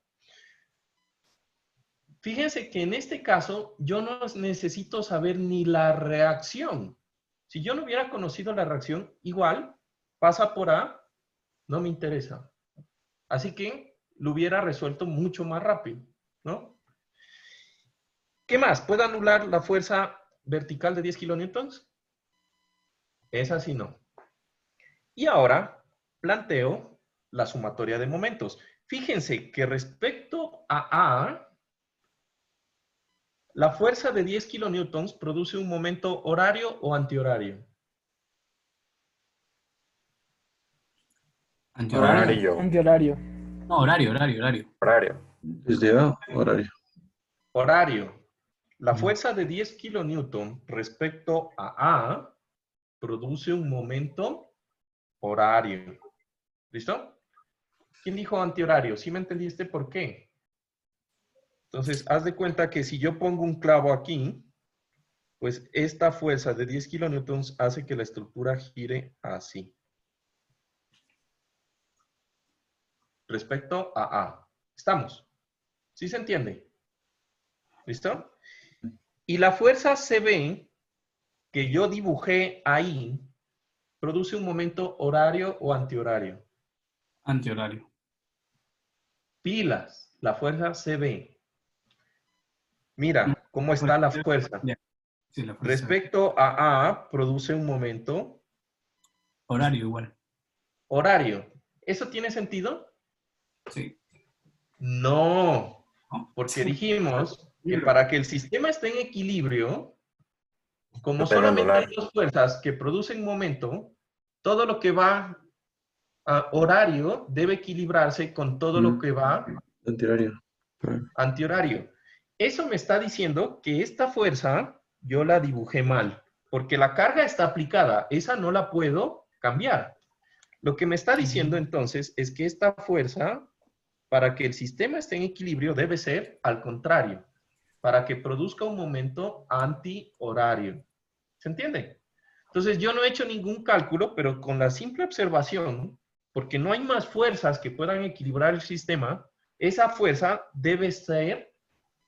Fíjense que en este caso yo no necesito saber ni la reacción. Si yo no hubiera conocido la reacción, igual pasa por A, no me interesa. Así que lo hubiera resuelto mucho más rápido, ¿no? ¿Qué más? ¿Puedo anular la fuerza vertical de 10 kilonewtons? Esa sí no. Y ahora planteo la sumatoria de momentos. Fíjense que respecto a A, la fuerza de 10 kilonewtons produce un momento horario o antihorario. Antihorario. Antihorario. No, horario. Desde A, horario. Horario. La fuerza de 10 kilonewton respecto a A produce un momento horario. ¿Listo? ¿Quién dijo antihorario? ¿Sí me entendiste por qué? Entonces, haz de cuenta que si yo pongo un clavo aquí, pues esta fuerza de 10 kilonewtons hace que la estructura gire así. Respecto a A. ¿Estamos? ¿Sí se entiende? ¿Listo? Y la fuerza CB que yo dibujé ahí produce un momento horario o antihorario. Antihorario. Pilas, la fuerza CB. Mira cómo está la fuerza. Sí, la fuerza. Respecto a A, produce un momento Horario igual. horario. ¿Eso tiene sentido? Sí. No, ¿No? porque dijimos que para que el sistema esté en equilibrio, como Lo solamente tengo hay dos fuerzas que producen momento, todo lo que va a horario debe equilibrarse con todo lo que va Antihorario. antihorario. Eso me está diciendo que esta fuerza yo la dibujé mal, porque la carga está aplicada, esa no la puedo cambiar. Lo que me está diciendo entonces es que esta fuerza, para que el sistema esté en equilibrio, debe ser al contrario, para que produzca un momento antihorario. ¿Se entiende? Entonces yo no he hecho ningún cálculo, pero con la simple observación, porque no hay más fuerzas que puedan equilibrar el sistema, esa fuerza debe ser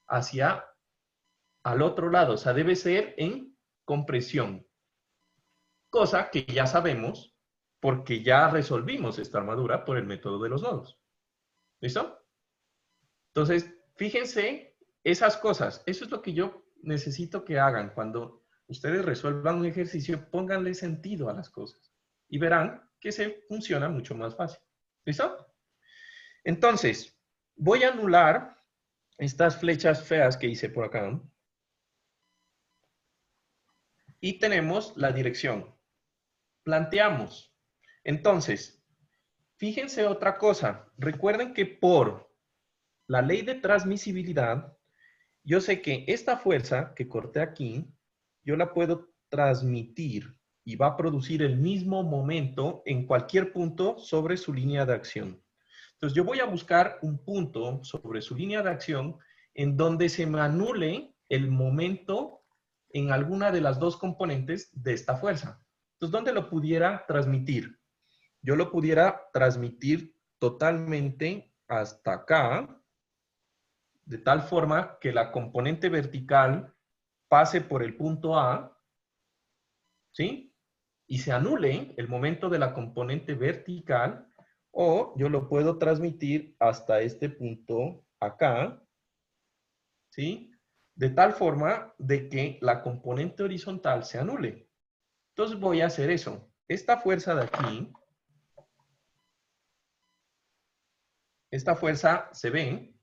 hacia al otro lado, o sea, debe ser en compresión. Cosa que ya sabemos porque ya resolvimos esta armadura por el método de los nodos. ¿Listo? Entonces, fíjense esas cosas. Eso es lo que yo necesito que hagan. Cuando ustedes resuelvan un ejercicio, pónganle sentido a las cosas. y verán que se funciona mucho más fácil. ¿Listo? Entonces, voy a anular estas flechas feas que hice por acá. Y tenemos la dirección. Planteamos. Entonces, fíjense otra cosa. Recuerden que por la ley de transmisibilidad, yo sé que esta fuerza que corté aquí, yo la puedo transmitir y va a producir el mismo momento en cualquier punto sobre su línea de acción. Entonces, yo voy a buscar un punto sobre su línea de acción en donde se me anule el momento en alguna de las dos componentes de esta fuerza. Entonces, ¿dónde lo pudiera transmitir? Yo lo pudiera transmitir totalmente hasta acá, de tal forma que la componente vertical pase por el punto A, ¿sí? Y se anule el momento de la componente vertical, o yo lo puedo transmitir hasta este punto acá, ¿sí? De tal forma de que la componente horizontal se anule. Entonces voy a hacer eso. Esta fuerza de aquí, esta fuerza se ve,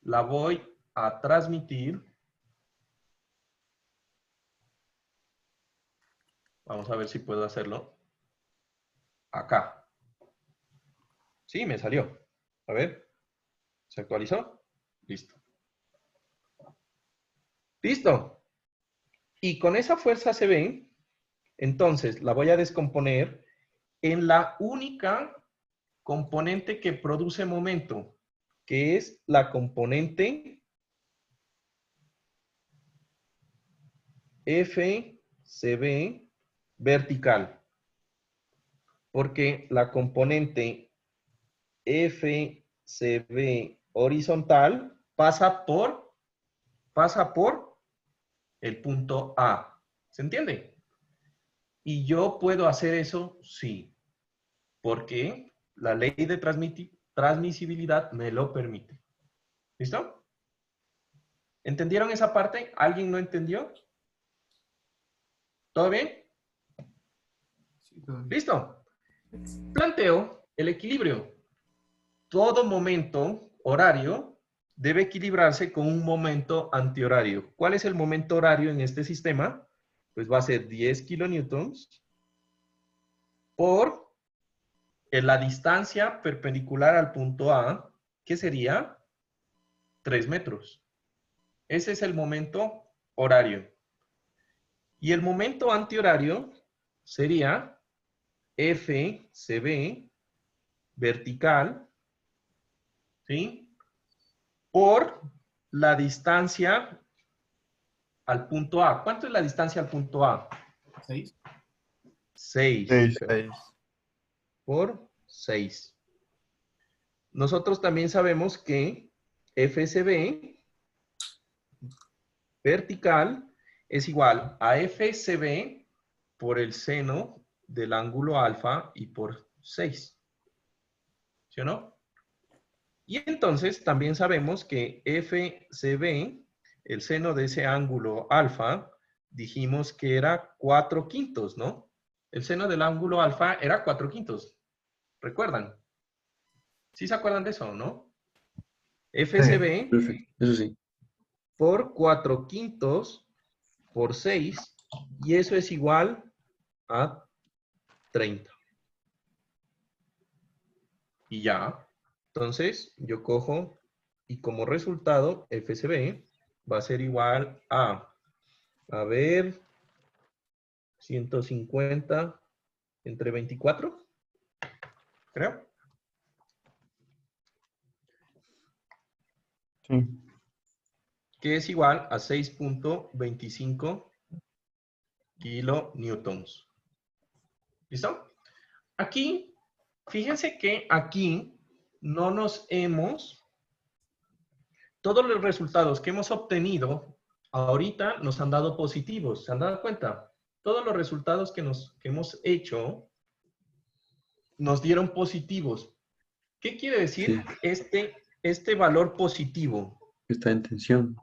la voy a transmitir. Vamos a ver si puedo hacerlo. Acá. Sí, me salió. A ver. ¿Se actualizó? Listo. ¿Listo? Y con esa fuerza se ve, entonces la voy a descomponer en la única componente que produce momento, que es la componente FCB vertical. Porque la componente FCB horizontal pasa por el punto A. ¿Se entiende? ¿Y yo puedo hacer eso? Sí. Porque la ley de transmisibilidad me lo permite. ¿Listo? ¿Entendieron esa parte? ¿Alguien no entendió? ¿Todo bien? Sí, todo bien. ¿Listo? Planteo el equilibrio. Todo momento horario debe equilibrarse con un momento antihorario. ¿Cuál es el momento horario en este sistema? Pues va a ser 10 kilonewtons por la distancia perpendicular al punto A, que sería 3 metros. Ese es el momento horario. Y el momento antihorario sería FCB vertical, ¿sí? Por la distancia al punto A. ¿Cuánto es la distancia al punto A? 6. 6. 6. Por 6. Nosotros también sabemos que FCB vertical es igual a FCB por el seno del ángulo alfa y por 6. ¿Sí o no? Y entonces también sabemos que FCB, el seno de ese ángulo alfa, dijimos que era 4/5, ¿no? El seno del ángulo alfa era 4/5. ¿Recuerdan? ¿Sí se acuerdan de eso, no? FCB Perfecto, eso sí. por 4/5 por 6, y eso es igual a 30. Y ya. Entonces, yo cojo y como resultado, FCB va a ser igual a ver, 150 entre 24, creo. Sí. Que es igual a 6.25 kilonewtons. ¿Listo? Aquí, fíjense que aquí no nos hemos... Todos los resultados que hemos obtenido ahorita nos han dado positivos. ¿Se han dado cuenta? Todos los resultados que hemos hecho nos dieron positivos. ¿Qué quiere decir este valor positivo? Está en tensión,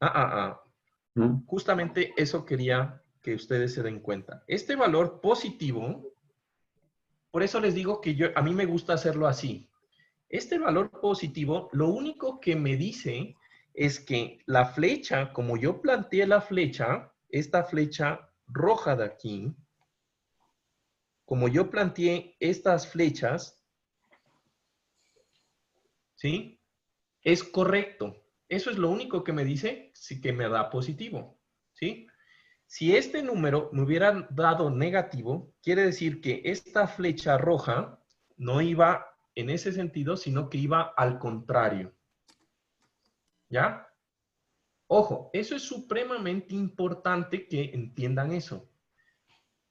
¿No? ¿no? Justamente eso quería que ustedes se den cuenta. Este valor positivo, por eso les digo que a mí me gusta hacerlo así. Este valor positivo, lo único que me dice es que la flecha, como yo planteé la flecha, esta flecha roja de aquí, como yo planteé estas flechas, ¿sí? Es correcto. Eso es lo único que me dice, sí, que me da positivo, ¿sí? Si este número me hubiera dado negativo, quiere decir que esta flecha roja no iba en ese sentido, sino que iba al contrario. ¿Ya? Ojo, eso es supremamente importante que entiendan eso.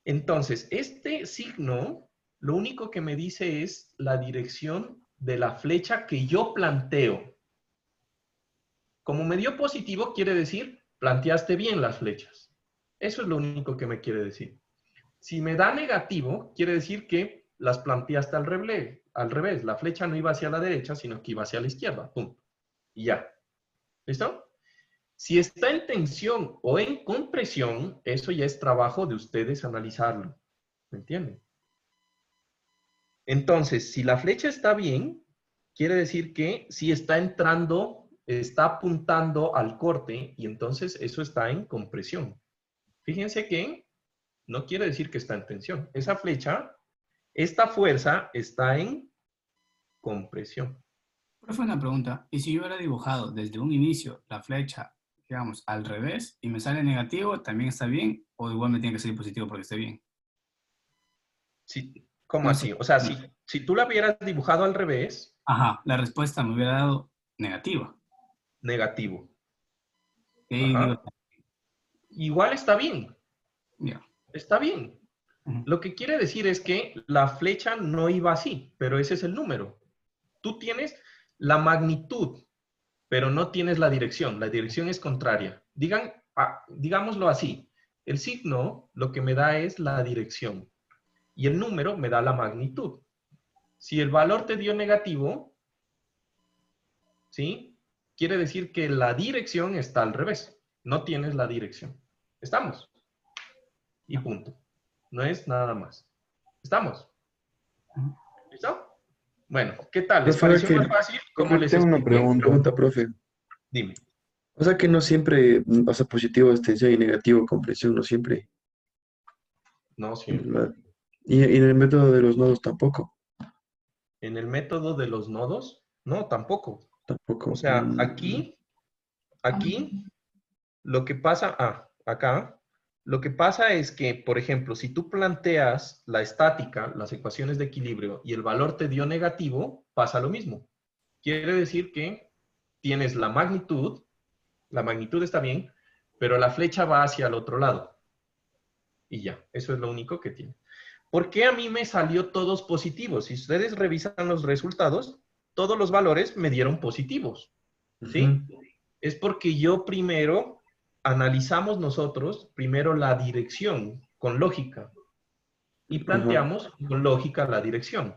Entonces, este signo, lo único que me dice es la dirección de la flecha que yo planteo. Como me dio positivo, quiere decir, planteaste bien las flechas. Eso es lo único que me quiere decir. Si me da negativo, quiere decir que las planteaste al revés. La flecha no iba hacia la derecha, sino que iba hacia la izquierda. Punto. Y ya. ¿Listo? Si está en tensión o en compresión, eso ya es trabajo de ustedes analizarlo. ¿Me entienden? Entonces, si la flecha está bien, quiere decir que si está entrando, está apuntando al corte y entonces eso está en compresión. Fíjense que no quiere decir que está en tensión. Esa flecha, esta fuerza está en compresión. Profe, una pregunta. ¿Y si yo hubiera dibujado desde un inicio la flecha, digamos, al revés y me sale negativo, también está bien? ¿O igual me tiene que salir positivo porque esté bien? Sí, ¿cómo No así? sé. O sea, si tú la hubieras dibujado al revés, Ajá, la respuesta me hubiera dado negativa. negativo. Y digo, Ajá. Igual está bien. ya. Está bien. Ujú. Lo que quiere decir es que la flecha no iba así, pero ese es el número. Tú tienes la magnitud, pero no tienes la dirección. La dirección es contraria. Digámoslo así. El signo lo que me da es la dirección y el número me da la magnitud. Si el valor te dio negativo, ¿sí? Quiere decir que la dirección está al revés. No tienes la dirección. ¿Estamos? Y punto. No es nada más. ¿Estamos? ¿Listo? Bueno, ¿qué tal? ¿Les Profe, pareció más fácil? ¿Cómo profe, les tengo una expliqué? pregunta, profe. Dime. O sea que no siempre, o sea, positivo es tensión y negativo compresión, no siempre. No siempre. Y en el método de los nodos tampoco. En el método de los nodos, no, tampoco. O Tampoco. sea, aquí, lo que pasa, acá, lo que pasa es que, por ejemplo, si tú planteas la estática, las ecuaciones de equilibrio, y el valor te dio negativo, pasa lo mismo. Quiere decir que tienes la magnitud está bien, pero la flecha va hacia el otro lado. Y ya, eso es lo único que tiene. ¿Por qué a mí me salió todos positivos? Si ustedes revisan los resultados, todos los valores me dieron positivos. ¿Sí? Es porque yo primero analizamos nosotros primero la dirección con lógica y planteamos con lógica la dirección.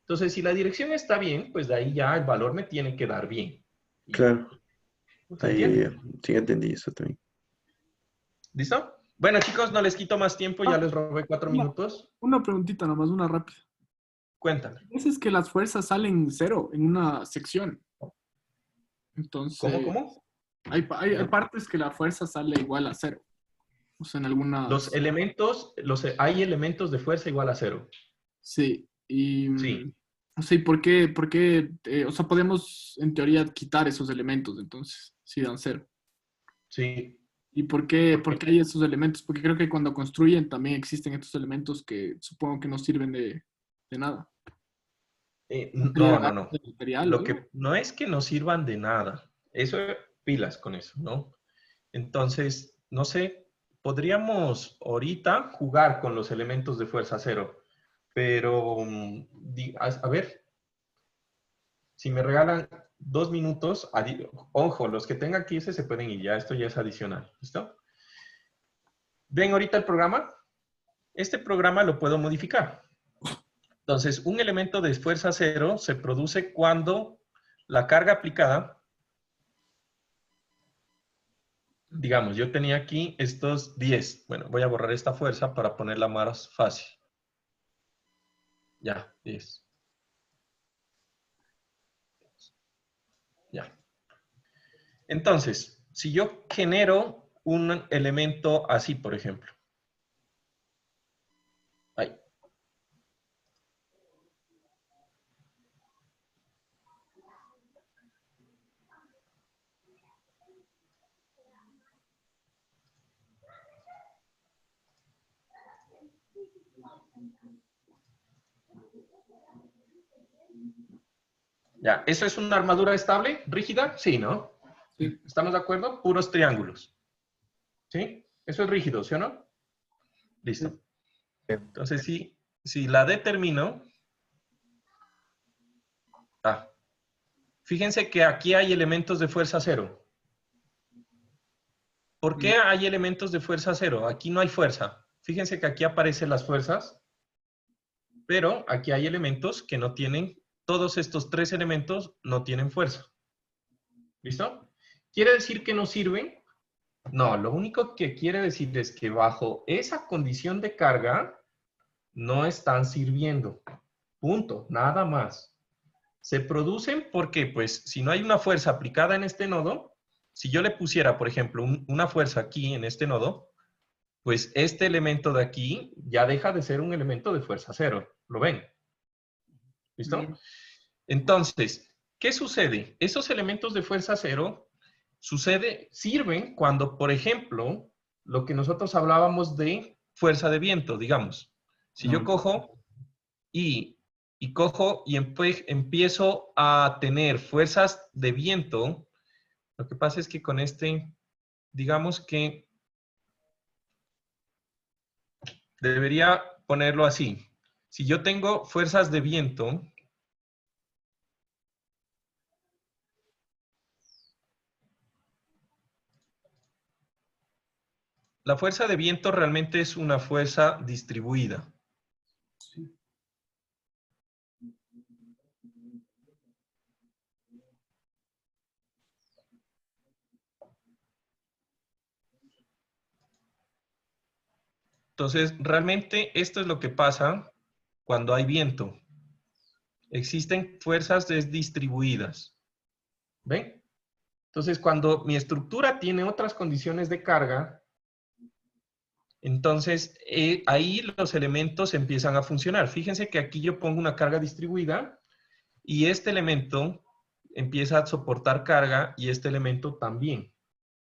Entonces, si la dirección está bien, pues de ahí ya el valor me tiene que dar bien. Y Claro. ¿se Ahí, entiende? sí entendí eso también. ¿Listo? Bueno, chicos, no les quito más tiempo, ya les robé 4 minutos. Una preguntita nomás, una rápida. Cuéntame. A veces que las fuerzas salen cero en una sección. Entonces, ¿Cómo? hay partes que la fuerza sale igual a cero. O sea, en algunas... Los elementos, hay elementos de fuerza igual a 0. Sí, y... Sí. O sea, ¿y por qué, o sea, podemos en teoría quitar esos elementos, entonces, si dan cero? Sí. ¿Y por qué hay esos elementos? Porque creo que cuando construyen también existen estos elementos que supongo que no sirven de nada. No. De material, Lo ¿no? que no es que no sirvan de nada. Eso, pilas con eso, ¿no? Entonces, no sé, podríamos ahorita jugar con los elementos de fuerza 0, pero, a ver, si me regalan 2 minutos, ojo, los que tengan aquí ese se pueden ir, ya esto ya es adicional, ¿listo? ¿Ven ahorita el programa? Este programa lo puedo modificar. Entonces, un elemento de fuerza 0 se produce cuando la carga aplicada digamos, yo tenía aquí estos 10. Bueno, voy a borrar esta fuerza para ponerla más fácil. Ya, 10. Ya. Entonces, si yo genero un elemento así, por ejemplo. Ahí. Ya, ¿eso es una armadura estable, rígida? Sí, ¿no? Sí. ¿Estamos de acuerdo? Puros triángulos. ¿Sí? Eso es rígido, ¿sí o no? Listo. Entonces, si la determino... fíjense que aquí hay elementos de fuerza cero. ¿Por qué hay elementos de fuerza cero? Aquí no hay fuerza. Fíjense que aquí aparecen las fuerzas, pero aquí hay elementos que no tienen, todos estos 3 elementos no tienen fuerza. ¿Listo? ¿Quiere decir que no sirven? No, lo único que quiere decir es que bajo esa condición de carga no están sirviendo. Punto, nada más. Se producen porque, pues, si no hay una fuerza aplicada en este nodo, si yo le pusiera, por ejemplo, una fuerza aquí en este nodo, pues este elemento de aquí ya deja de ser un elemento de fuerza cero. ¿Lo ven? ¿Listo? Bien. Entonces, ¿qué sucede? Esos elementos de fuerza cero sirven cuando, por ejemplo, lo que nosotros hablábamos de fuerza de viento, digamos. Si yo cojo y empiezo a tener fuerzas de viento, lo que pasa es que con este, digamos que debería ponerlo así. Si yo tengo fuerzas de viento, la fuerza de viento realmente es una fuerza distribuida. Entonces, realmente esto es lo que pasa cuando hay viento. Existen fuerzas distribuidas. ¿Ven? Entonces, cuando mi estructura tiene otras condiciones de carga, entonces ahí los elementos empiezan a funcionar. Fíjense que aquí yo pongo una carga distribuida y este elemento empieza a soportar carga y este elemento también.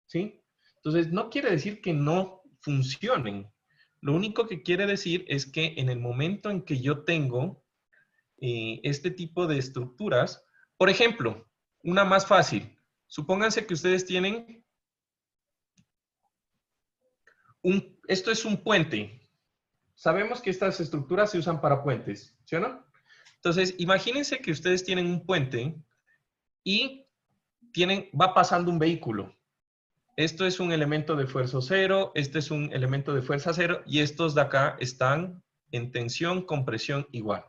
¿Sí? Entonces, no quiere decir que no funcionen. Lo único que quiere decir es que en el momento en que yo tengo este tipo de estructuras, por ejemplo, una más fácil. Supónganse que ustedes tienen esto es un puente. Sabemos que estas estructuras se usan para puentes, ¿sí o no? Entonces, imagínense que ustedes tienen un puente y va pasando un vehículo. Esto es un elemento de fuerza cero, este es un elemento de fuerza cero y estos de acá están en tensión, compresión igual.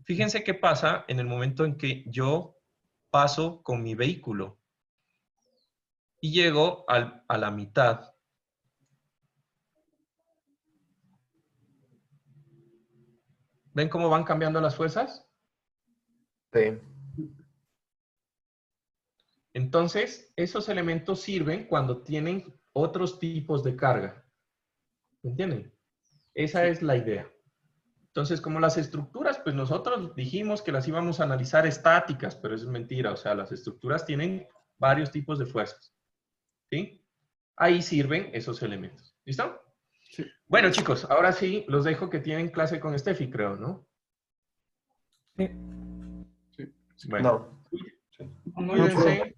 Fíjense qué pasa en el momento en que yo paso con mi vehículo y llego a la mitad. ¿Ven cómo van cambiando las fuerzas? Sí. Entonces, esos elementos sirven cuando tienen otros tipos de carga. ¿Entienden? Esa es la idea. Entonces, como las estructuras, pues nosotros dijimos que las íbamos a analizar estáticas, pero eso es mentira. O sea, las estructuras tienen varios tipos de fuerzas. ¿Sí? Ahí sirven esos elementos. ¿Listo? Sí. Bueno, chicos, ahora sí los dejo que tienen clase con Steffi, creo, ¿no? Sí. Bueno, No. cuídense.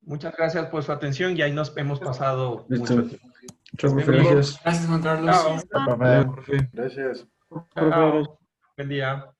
Muchas gracias por su atención y ahí nos hemos pasado Listo. mucho tiempo. Chao, profe, Bien. gracias. Gracias, Juan Carlos. Chao. Profe, gracias. Chao. Buen día.